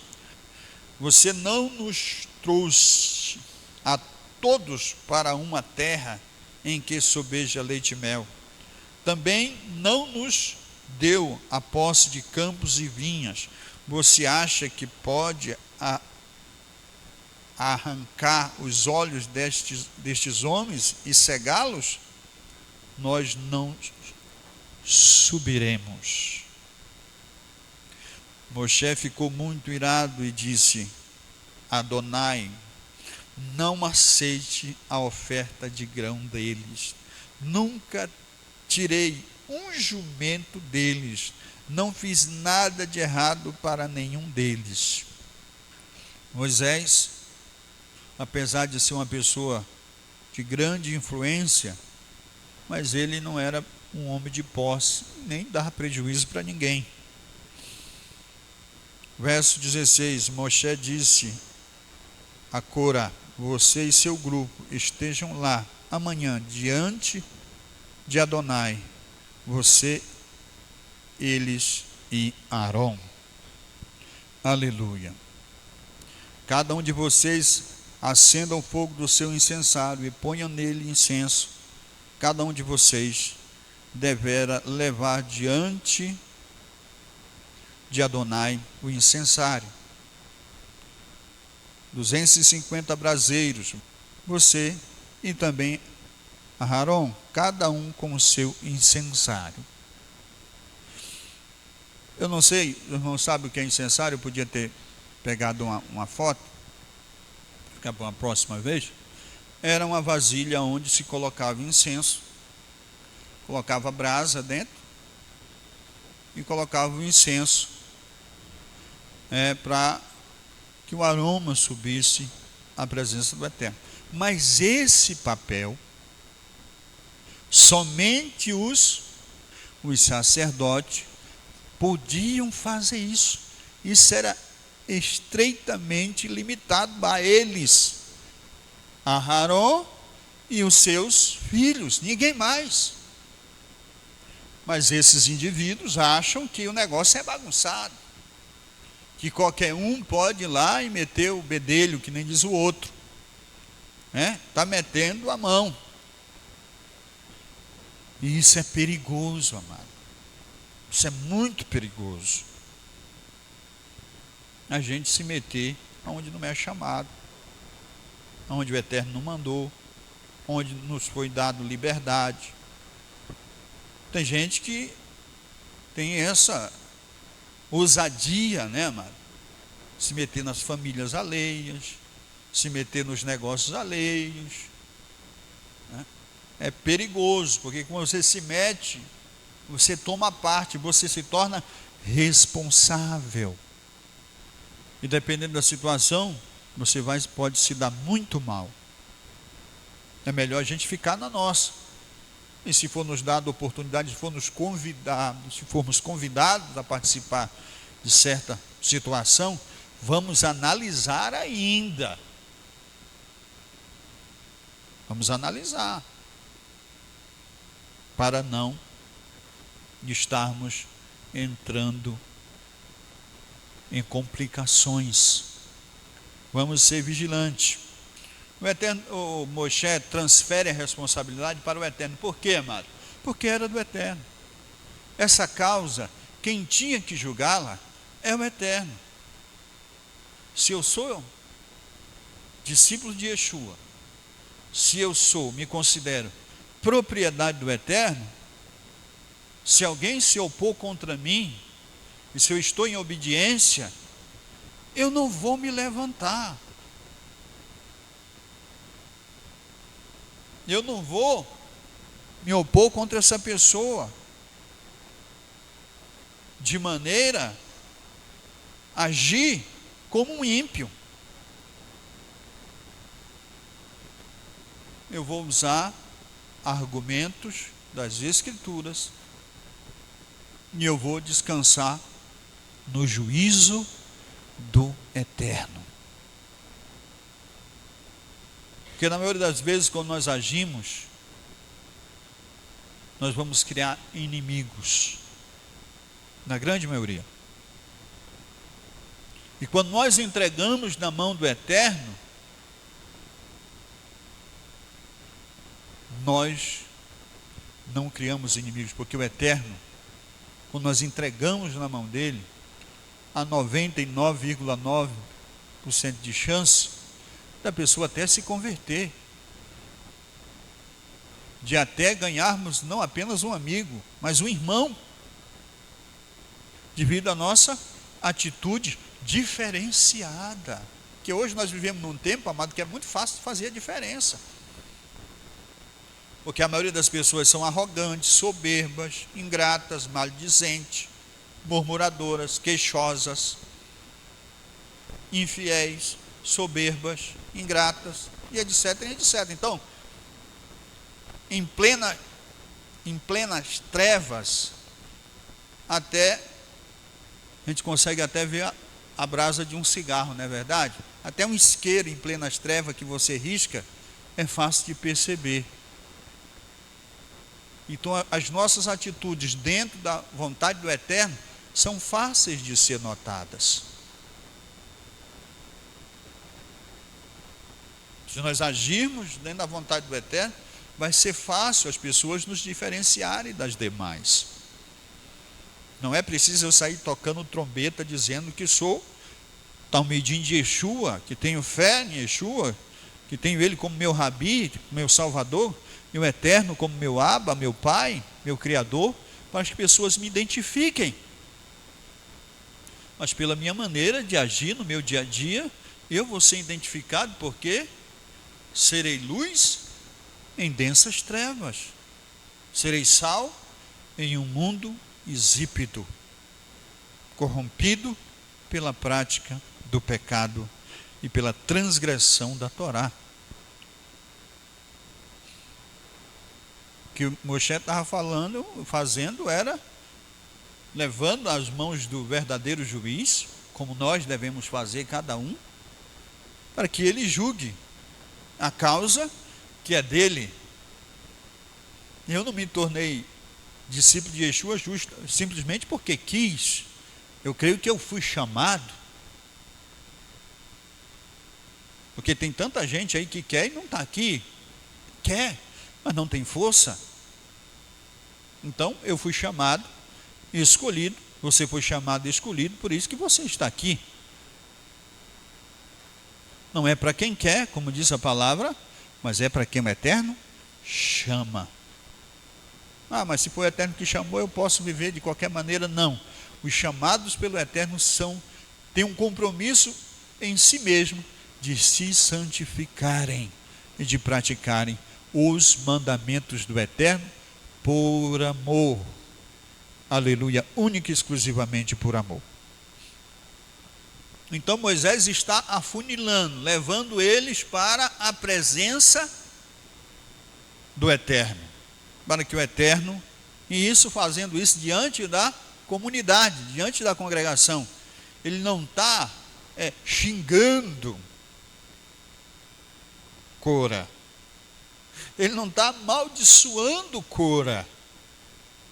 Você não nos trouxe a todos para uma terra em que sobeja leite e mel. Também não nos deu a posse de campos e vinhas. Você acha que pode arrancar os olhos destes homens e cegá-los? Nós não subiremos. Moshe ficou muito irado e disse: Adonai, não aceite a oferta de grão deles. Nunca tirei um jumento deles. Não fiz nada de errado para nenhum deles. Moisés, apesar de ser uma pessoa de grande influência, mas ele não era um homem de posse, nem dava prejuízo para ninguém. Verso 16, Moshe disse a Corá: você e seu grupo estejam lá amanhã diante de Adonai, você, eles e Arão. Aleluia. Cada um de vocês acenda o fogo do seu incensário e ponha nele incenso. Cada um de vocês deverá levar diante de Adonai o incensário. 250 braseiros, você e também Aharon, cada um com o seu incensário. Eu não sei, o irmão sabe o que é incensário, eu podia ter pegado uma foto, ficar para uma próxima vez. Era uma vasilha onde se colocava incenso, colocava brasa dentro e colocava o incenso, para que o aroma subisse à presença do Eterno. Mas esse papel, somente os sacerdotes podiam fazer isso. Isso era estreitamente limitado a eles, a Aharon e os seus filhos, ninguém mais. Mas esses indivíduos acham que o negócio é bagunçado, que qualquer um pode ir lá e meter o bedelho, que nem diz o outro, está metendo a mão. E isso é perigoso, amado. Isso é muito perigoso. A gente se meter onde não é chamado, onde o Eterno não mandou, onde nos foi dado liberdade. Tem gente que tem essa ousadia, né, amado? Se meter nas famílias alheias, se meter nos negócios alheios, né? É perigoso, porque quando você se mete, você toma parte, você se torna responsável. E dependendo da situação, você pode se dar muito mal. É melhor a gente ficar na nossa. E se for nos dada a oportunidade, se formos convidados a participar de certa situação, vamos analisar ainda. Vamos analisar. Para não estarmos entrando em complicações. Vamos ser vigilantes. O Moshe transfere a responsabilidade para o Eterno. Por quê, amado? Porque era do Eterno. Essa causa, quem tinha que julgá-la é o Eterno. Se eu sou discípulo de Yeshua, se eu me considero propriedade do Eterno, se alguém se opor contra mim, e se eu estou em obediência, eu não vou me levantar. Eu não vou me opor contra essa pessoa, de maneira a agir como um ímpio. Eu vou usar argumentos das Escrituras e eu vou descansar no juízo do Eterno. Porque na maioria das vezes, quando nós agimos, nós vamos criar inimigos. Na grande maioria. E quando nós entregamos na mão do Eterno, nós não criamos inimigos, porque o Eterno, quando nós entregamos na mão dele, há 99,9% de chance da pessoa até se converter, de até ganharmos não apenas um amigo, mas um irmão, devido à nossa atitude diferenciada. Que hoje nós vivemos num tempo, amado, que é muito fácil de fazer a diferença. Porque a maioria das pessoas são arrogantes, soberbas, ingratas, maldizentes, murmuradoras, queixosas, infiéis, soberbas, ingratas, e etc, etc. Então, em plenas trevas, até a gente consegue até ver a brasa de um cigarro, não é verdade? Até um isqueiro em plenas trevas que você risca, é fácil de perceber. Então, as nossas atitudes dentro da vontade do Eterno são fáceis de ser notadas. Se nós agirmos dentro da vontade do Eterno, vai ser fácil as pessoas nos diferenciarem das demais. Não é preciso eu sair tocando trombeta dizendo que sou talmidim de Yeshua, que tenho fé em Yeshua, que tenho ele como meu Rabi, meu Salvador, e o Eterno como meu Abba, meu Pai, meu Criador, para que as pessoas me identifiquem. Mas pela minha maneira de agir no meu dia a dia, eu vou ser identificado porque serei luz em densas trevas, serei sal em um mundo insípido, corrompido pela prática do pecado e pela transgressão da Torá. O que o Moshe estava fazendo era levando as mãos do verdadeiro juiz, como nós devemos fazer cada um, para que ele julgue a causa que é dele. Eu não me tornei discípulo de Yeshua simplesmente porque quis. Eu creio que eu fui chamado. Porque tem tanta gente aí que quer e não está aqui. Quer, mas não tem força. Então, eu fui chamado e escolhido. Você foi chamado e escolhido, por isso que você está aqui. Não é para quem quer, como diz a palavra, mas é para quem o Eterno chama. Ah, mas se foi o Eterno que chamou, eu posso viver de qualquer maneira? Não. os chamados pelo Eterno têm um compromisso em si mesmo de se santificarem e de praticarem os mandamentos do Eterno por amor. Aleluia, única e exclusivamente por amor. Então Moisés está afunilando, levando eles para a presença do Eterno, para que o Eterno, e isso fazendo isso diante da comunidade, diante da congregação. Ele não está xingando Cora, ele não está amaldiçoando Cora,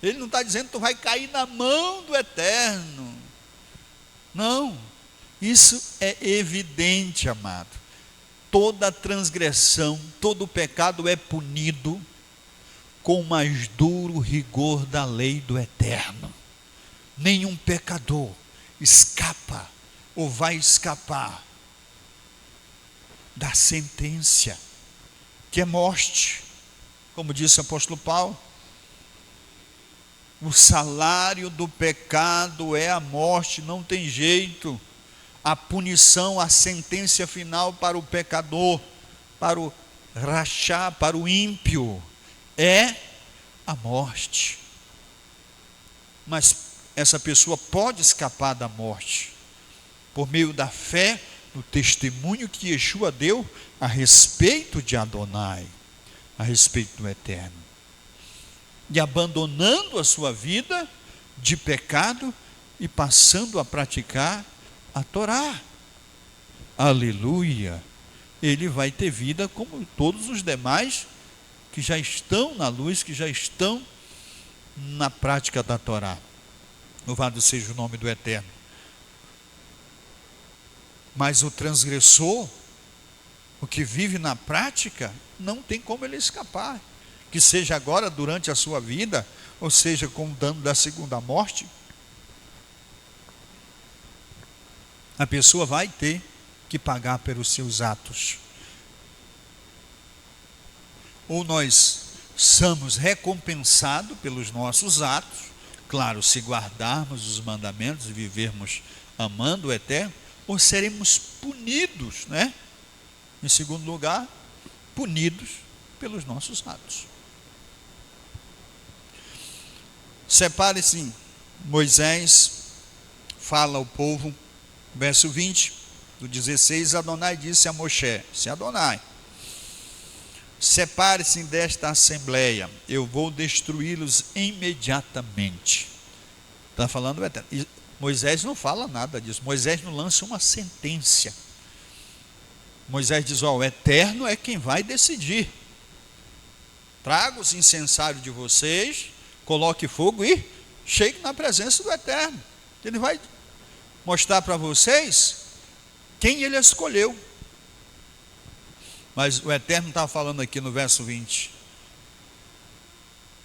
ele não está dizendo que tu vai cair na mão do Eterno. Não, isso é evidente, amado. Toda transgressão, todo pecado é punido com o mais duro rigor da lei do Eterno. Nenhum pecador escapa ou vai escapar da sentença, que é morte. Como disse o apóstolo Paulo, o salário do pecado é a morte, não tem jeito. A punição, a sentença final para o pecador, para o rachá, para o ímpio, é a morte. Mas essa pessoa pode escapar da morte por meio da fé no testemunho que Yeshua deu a respeito de Adonai, a respeito do Eterno, e abandonando a sua vida de pecado e passando a praticar a Torá. Aleluia! Ele vai ter vida como todos os demais que já estão na luz, que já estão na prática da Torá. Louvado seja o nome do Eterno. Mas o transgressor, o que vive na prática, não tem como ele escapar. Que seja agora durante a sua vida, ou seja com o dano da segunda morte, a pessoa vai ter que pagar pelos seus atos. Ou nós somos recompensados pelos nossos atos, claro, se guardarmos os mandamentos e vivermos amando o Eterno, ou seremos punidos, né? Em segundo lugar, punidos pelos nossos atos. Separe-se, Moisés fala ao povo, verso 20, do 16, Adonai disse a Moshe, se Adonai, separe-se desta assembleia, eu vou destruí-los imediatamente. Está falando o Eterno. E Moisés não fala nada disso, Moisés não lança uma sentença. Moisés diz, o Eterno é quem vai decidir. Traga os incensários de vocês, coloque fogo e chegue na presença do Eterno. Ele vai mostrar para vocês quem ele escolheu. Mas o Eterno está falando aqui no verso 20.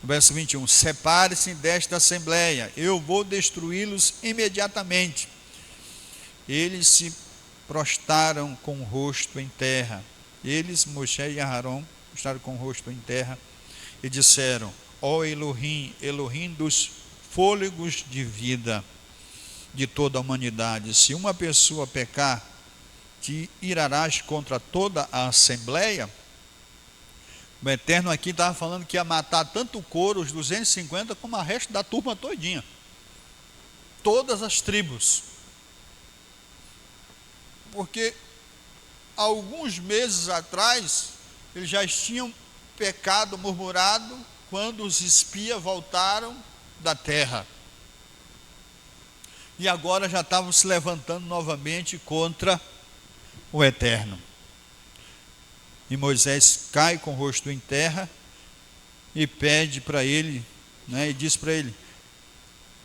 No verso 21, separe-se desta assembleia, eu vou destruí-los imediatamente. Eles se prostraram com o rosto em terra. Eles, Moshe e Aarão, prostraram com o rosto em terra e disseram, ó Elohim, Elohim dos fôlegos de vida de toda a humanidade, se uma pessoa pecar, te irarás contra toda a assembleia? O Eterno aqui estava falando que ia matar tanto o coro, os 250, como a resto da turma todinha, todas as tribos, porque alguns meses atrás eles já tinham pecado, murmurado, quando os espias voltaram da terra, e agora já estavam se levantando novamente contra o Eterno. E Moisés cai com o rosto em terra e pede para ele, né, e diz para ele,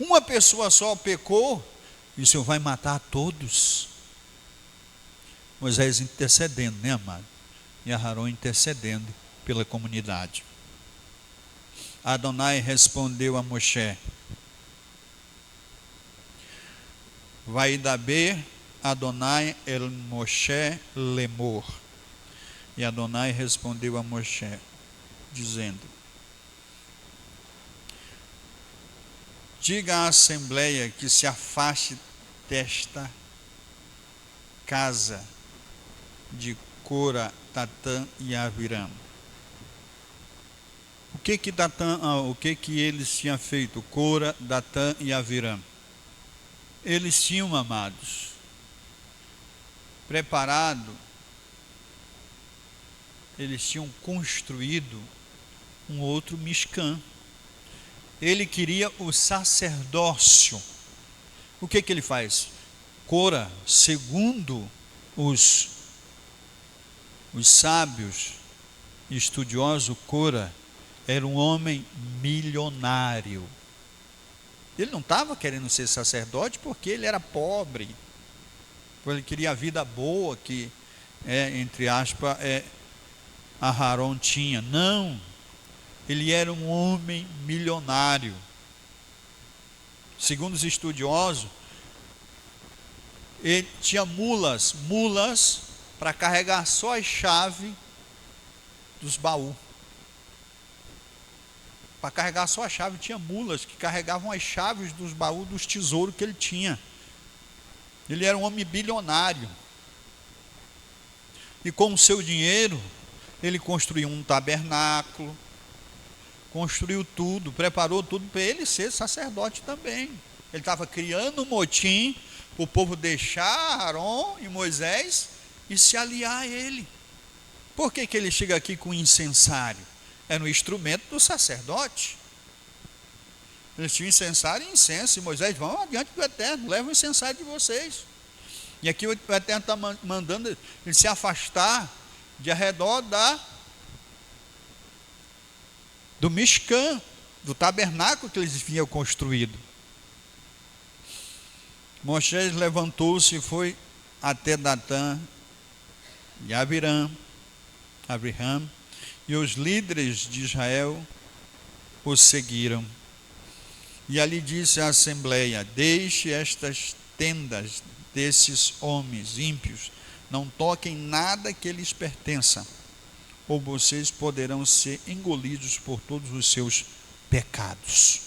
uma pessoa só pecou e o Senhor vai matar todos. Moisés intercedendo, né, amado? E Aarão intercedendo pela comunidade. Adonai respondeu a Moshe, Vaidaber Adonai el Moshe lemor. E Adonai respondeu a Moshe, dizendo, diga à Assembleia que se afaste desta casa de Cora, Datã e Abiram. O que eles tinham feito, Cora, Datã e Abiram? Eles tinham, amados, preparado, eles tinham construído um outro Mishkan. Ele queria o sacerdócio. O que ele faz? Cora, segundo os sábios e estudiosos, Cora era um homem milionário. Ele não estava querendo ser sacerdote porque ele era pobre, porque ele queria a vida boa que, entre aspas, Aharon tinha. Não, ele era um homem milionário. Segundo os estudiosos, ele tinha mulas para carregar só as chaves dos baús. Para carregar só a chave, tinha mulas que carregavam as chaves dos baús dos tesouros que ele tinha. Ele era um homem bilionário. E com o seu dinheiro, ele construiu um tabernáculo, construiu tudo, preparou tudo para ele ser sacerdote também. Ele estava criando um motim para o povo deixar Arão e Moisés e se aliar a ele. Por que ele chega aqui com incensário? Era um instrumento do sacerdote. Eles tinham incensário e incenso. E Moisés, vão adiante do Eterno, leva o incensário de vocês. E aqui o Eterno está mandando ele se afastar de arredor do Mishkan, do tabernáculo que eles vinham construído. Moisés levantou-se e foi até Datã e Abiram, e os líderes de Israel o seguiram. E ali disse à Assembleia: deixe estas tendas desses homens ímpios, não toquem nada que lhes pertença, ou vocês poderão ser engolidos por todos os seus pecados.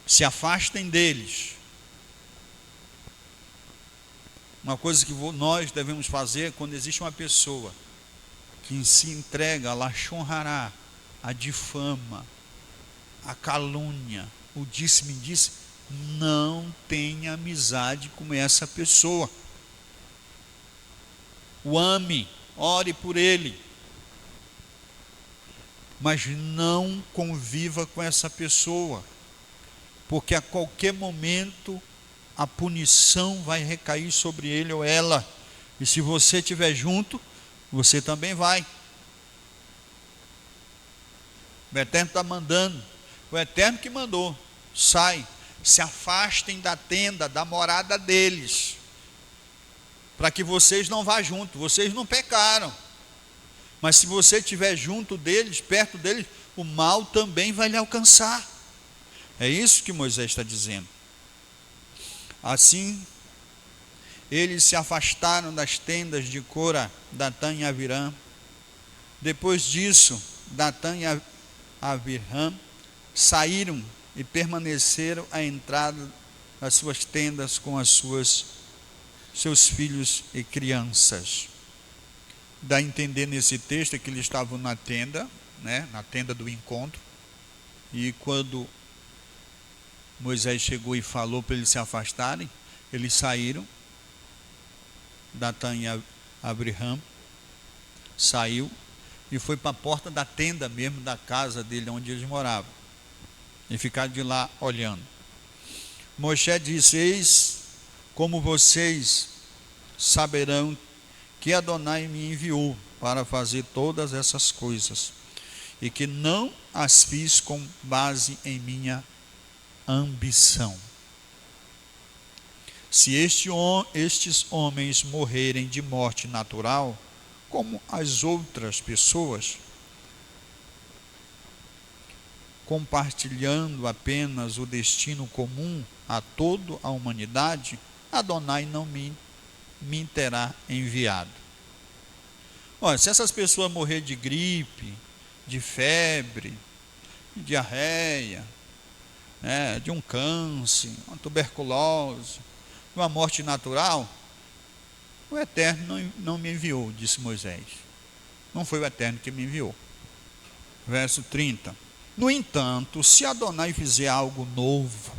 Se afastem deles. Uma coisa que nós devemos fazer quando existe uma pessoa que se entrega a lashon hará, a difama, a calúnia, o disse-me-disse, não tenha amizade com essa pessoa. O ame, ore por ele, mas não conviva com essa pessoa, porque a qualquer momento a punição vai recair sobre ele ou ela, e se você estiver junto, você também vai. O Eterno está mandando, o Eterno que mandou, sai, se afastem da tenda, da morada deles, para que vocês não vá junto. Vocês não pecaram, mas se você estiver junto deles, perto deles, o mal também vai lhe alcançar. É isso que Moisés está dizendo. Assim, eles se afastaram das tendas de Cora, Datã e Abiram. Depois disso, Datã e Abiram saíram e permaneceram à entrada das suas tendas com seus filhos e crianças. Dá a entender nesse texto que eles estavam na tenda, na tenda do encontro, e quando Moisés chegou e falou para eles se afastarem, eles saíram. Datã e Abiram saiu e foi para a porta da tenda mesmo, da casa dele, onde eles moravam, e ficaram de lá olhando. Moisés disse: eis como vocês saberão que Adonai me enviou para fazer todas essas coisas, e que não as fiz com base em minha ambição. Se estes homens morrerem de morte natural, como as outras pessoas, compartilhando apenas o destino comum a toda a humanidade, Adonai não me terá enviado. Olha, se essas pessoas morrerem de gripe, de febre, de diarreia, de um câncer, uma tuberculose, uma morte natural, o Eterno não me enviou, disse Moisés. Não foi o Eterno que me enviou. Verso 30. No entanto, se Adonai fizer algo novo,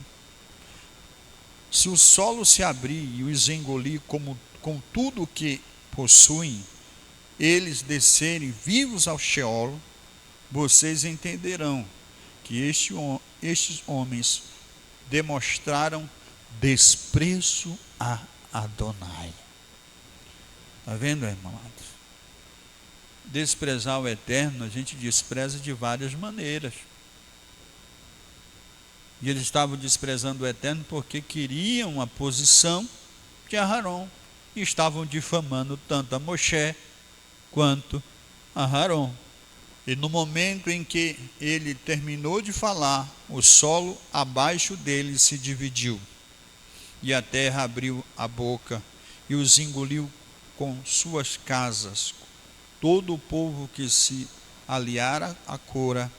se o solo se abrir e os engolir com tudo o que possuem, eles descerem vivos ao Sheol, vocês entenderão que estes homens demonstraram desprezo a Adonai. Está vendo, irmãos? Desprezar o Eterno, a gente despreza de várias maneiras. E eles estavam desprezando o Eterno porque queriam a posição de Aharon. E estavam difamando tanto a Moshe quanto a Aharon. E no momento em que ele terminou de falar, o solo abaixo dele se dividiu. E a terra abriu a boca e os engoliu com suas casas. Todo o povo que se aliara a Cora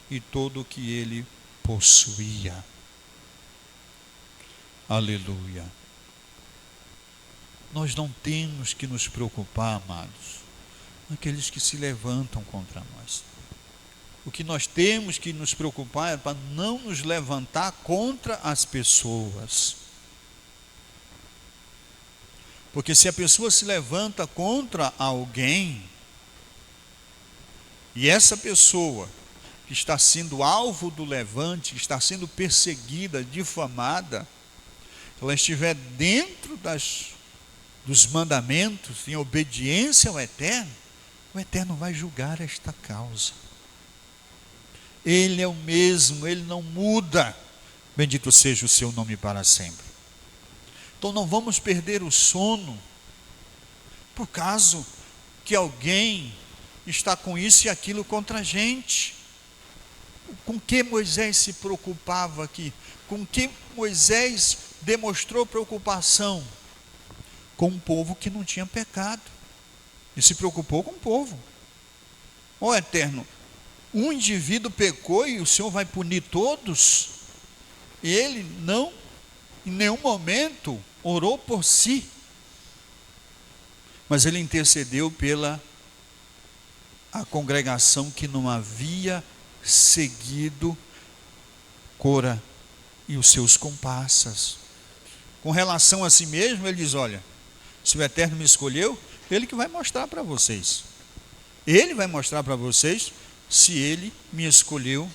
e todo o que ele possuía. Aleluia. Nós não temos que nos preocupar, amados, com aqueles que se levantam contra nós. O que nós temos que nos preocupar é para não nos levantar contra as pessoas. Porque se a pessoa se levanta contra alguém, e essa pessoa que está sendo alvo do levante, que está sendo perseguida, difamada, ela estiver dentro dos mandamentos, em obediência ao Eterno, o Eterno vai julgar esta causa. Ele é o mesmo, Ele não muda. Bendito seja o seu nome para sempre. Então não vamos perder o sono, por caso que alguém está com isso e aquilo contra a gente. Com que Moisés se preocupava aqui? Com que Moisés demonstrou preocupação? Com um povo que não tinha pecado. E se preocupou com o povo. Ó Eterno, um indivíduo pecou e o Senhor vai punir todos? E ele não, em nenhum momento, orou por si. Mas ele intercedeu pela a congregação que não havia seguido Cora e os seus comparsas. Com relação a si mesmo, ele diz: olha, se o Eterno me escolheu, Ele que vai mostrar para vocês. Ele vai mostrar para vocês se Ele me escolheu,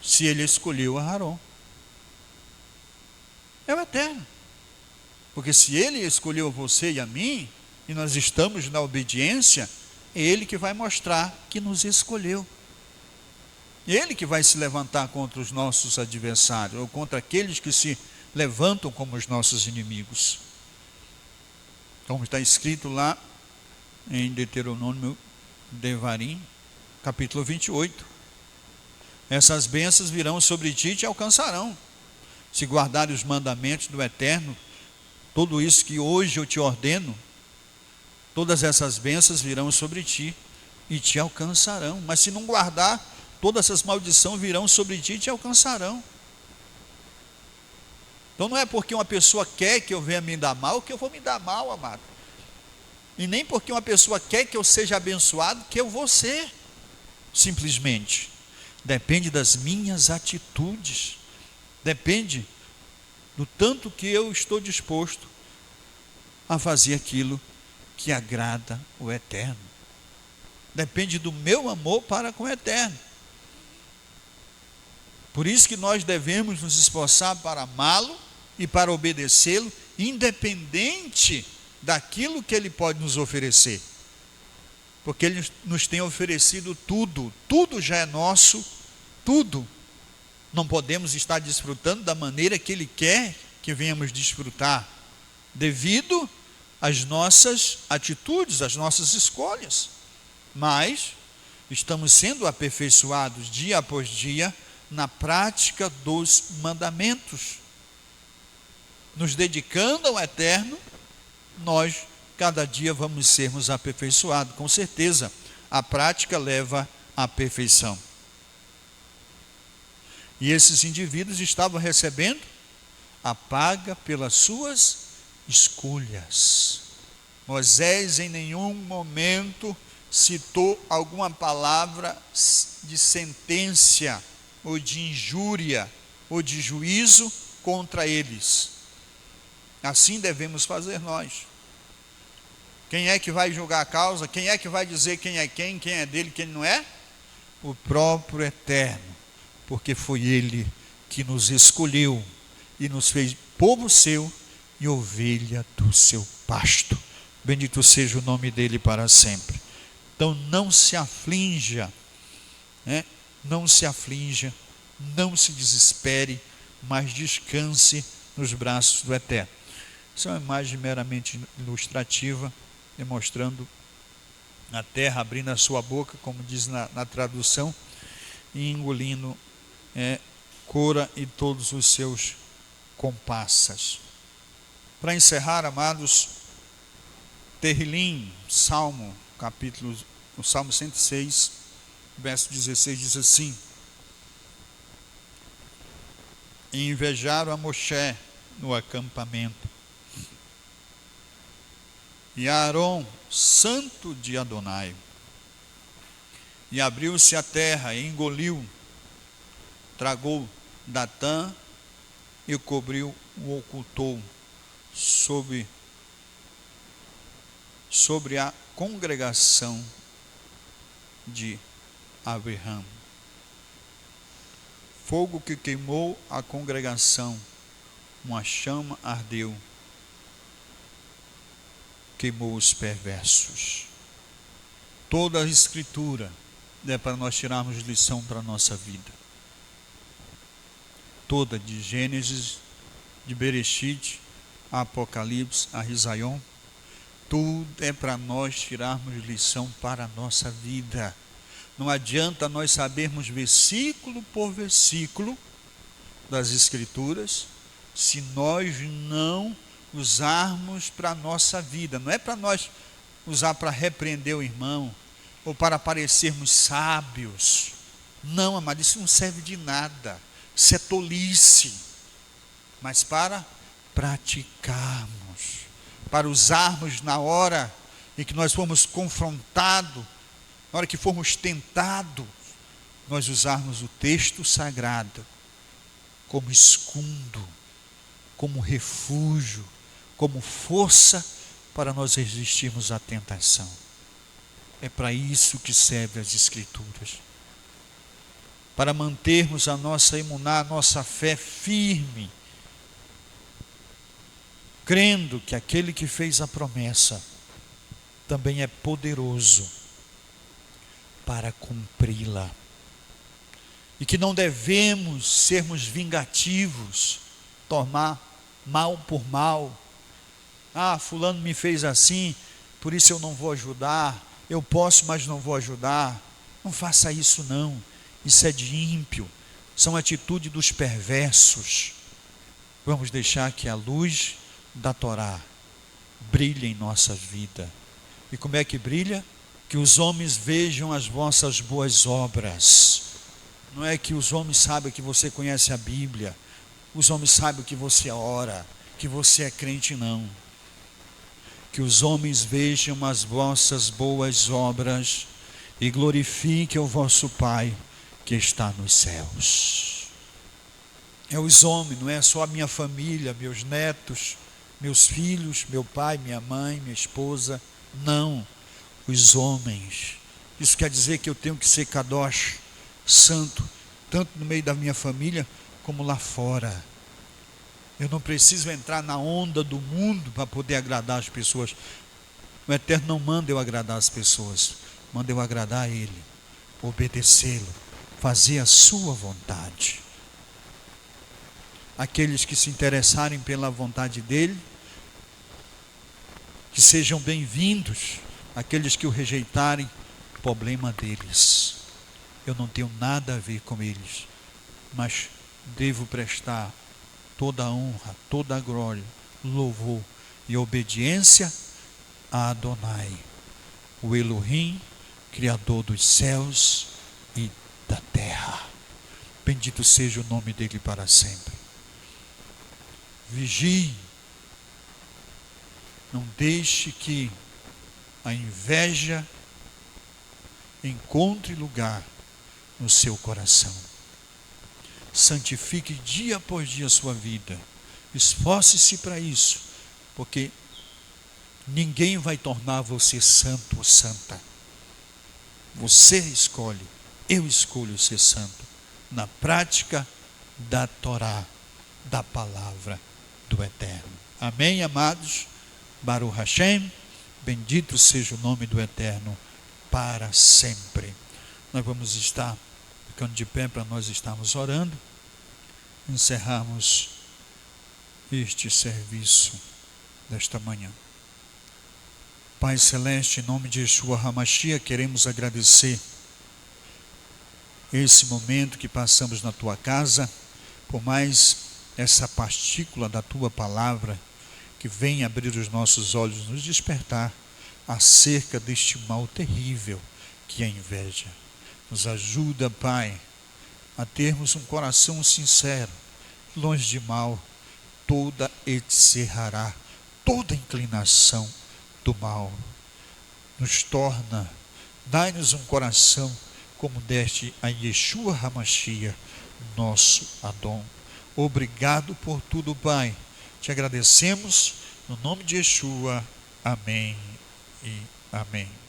se Ele escolheu a Aharon. É o Eterno. Porque se Ele escolheu você e a mim, e nós estamos na obediência, é Ele que vai mostrar que nos escolheu. Ele que vai se levantar contra os nossos adversários, ou contra aqueles que se levantam como os nossos inimigos. Como está escrito lá em Deuteronômio Devarim, capítulo 28. Essas bênçãos virão sobre ti e te alcançarão, se guardares os mandamentos do Eterno. Tudo isso que hoje eu te ordeno, todas essas bênçãos virão sobre ti e te alcançarão. Mas se não guardar, todas essas maldições virão sobre ti e te alcançarão. Então não é porque uma pessoa quer que eu venha me dar mal, que eu vou me dar mal, amado. E nem porque uma pessoa quer que eu seja abençoado, que eu vou ser. Simplesmente. Depende das minhas atitudes. Depende do tanto que eu estou disposto a fazer aquilo que agrada o Eterno. Depende do meu amor para com o Eterno. Por isso que nós devemos nos esforçar para amá-lo e para obedecê-lo, independente daquilo que Ele pode nos oferecer. Porque Ele nos tem oferecido tudo, tudo já é nosso, tudo. Não podemos estar desfrutando da maneira que Ele quer que venhamos desfrutar, devido às nossas atitudes, às nossas escolhas. Mas estamos sendo aperfeiçoados dia após dia na prática dos mandamentos. Nos dedicando ao Eterno, nós cada dia vamos sermos aperfeiçoados. Com certeza, a prática leva à perfeição. E esses indivíduos estavam recebendo a paga pelas suas escolhas. Moisés em nenhum momento citou alguma palavra de sentença, ou de injúria, ou de juízo contra eles. Assim devemos fazer nós. Quem é que vai julgar a causa? Quem é que vai dizer quem é dele, quem não é? O próprio Eterno, porque foi Ele que nos escolheu e nos fez povo seu e ovelha do seu pasto. Bendito seja o nome dele para sempre. Então não se aflinja, não se aflinja, não se desespere, mas descanse nos braços do Eterno. Isso é uma imagem meramente ilustrativa, demonstrando a terra abrindo a sua boca, como diz na tradução, e engolindo Cora e todos os seus comparsas. Para encerrar, amados, Terrilim, Salmo 106, verso 16, diz assim: e invejaram a Moshe no acampamento, e a Arão, santo de Adonai, e abriu-se a terra, e engoliu, tragou Datã, e cobriu, o ocultou sobre a congregação de Abraham. Fogo que queimou a congregação, uma chama ardeu, queimou os perversos. Toda a escritura é para nós tirarmos lição para a nossa vida. Toda, de Gênesis, de Bereshit, a Apocalipse, a Risaion, tudo é para nós tirarmos lição para a nossa vida. Não adianta nós sabermos versículo por versículo das Escrituras, se nós não usarmos para a nossa vida. Não é para nós usar para repreender o irmão, ou para parecermos sábios. Não, amado, isso não serve de nada. Isso é tolice. Mas para praticarmos, para usarmos na hora em que nós formos confrontados, na hora que formos tentados, nós usarmos o texto sagrado como escudo, como refúgio, como força para nós resistirmos à tentação. É para isso que servem as Escrituras. Para mantermos a nossa emuná, a nossa fé firme, crendo que aquele que fez a promessa também é poderoso para cumpri-la. E que não devemos sermos vingativos, tomar mal por mal. Fulano me fez assim, por isso eu não vou ajudar. Eu posso, mas não vou ajudar. Não faça isso não. Isso é de ímpio. São atitudes dos perversos. Vamos deixar que a luz da Torá brilhe em nossa vida. E como é que brilha? Que os homens vejam as vossas boas obras. Não é que os homens saibam que você conhece a Bíblia, os homens saibam que você ora, que você é crente, não. Que os homens vejam as vossas boas obras e glorifiquem o vosso Pai que está nos céus. É os homens, não é só a minha família, meus netos, meus filhos, meu pai, minha mãe, minha esposa. Não, os homens. Isso quer dizer que eu tenho que ser kadosh, santo, tanto no meio da minha família como lá fora. Eu não preciso entrar na onda do mundo para poder agradar as pessoas. O Eterno não manda eu agradar as pessoas, manda eu agradar a Ele, obedecê-lo, fazer a sua vontade. Aqueles que se interessarem pela vontade dEle, que sejam bem-vindos. Aqueles que o rejeitarem, problema deles. Eu não tenho nada a ver com eles, mas devo prestar toda a honra, toda a glória, louvor e obediência a Adonai, o Elohim, Criador dos céus e da terra. Bendito seja o nome dele para sempre. Vigie. Não deixe que a inveja encontre lugar no seu coração. Santifique dia após dia a sua vida. Esforce-se para isso, porque ninguém vai tornar você santo ou santa. Você escolhe, eu escolho ser santo, na prática da Torá, da palavra do Eterno. Amém, amados? Baruch Hashem, bendito seja o nome do Eterno para sempre. Nós vamos estar ficando de pé para nós estarmos orando, encerrarmos este serviço desta manhã. Pai Celeste, em nome de Yeshua HaMashiach, queremos agradecer esse momento que passamos na Tua casa, por mais essa partícula da Tua palavra que vem abrir os nossos olhos, nos despertar acerca deste mal terrível que é a inveja. Nos ajuda, Pai, a termos um coração sincero, longe de mal, toda etserrará, toda inclinação do mal. Nos torna, dai-nos um coração como deste a Yeshua HaMashiach, nosso Adon. Obrigado por tudo, Pai. Te agradecemos no nome de Yeshua. Amém e amém.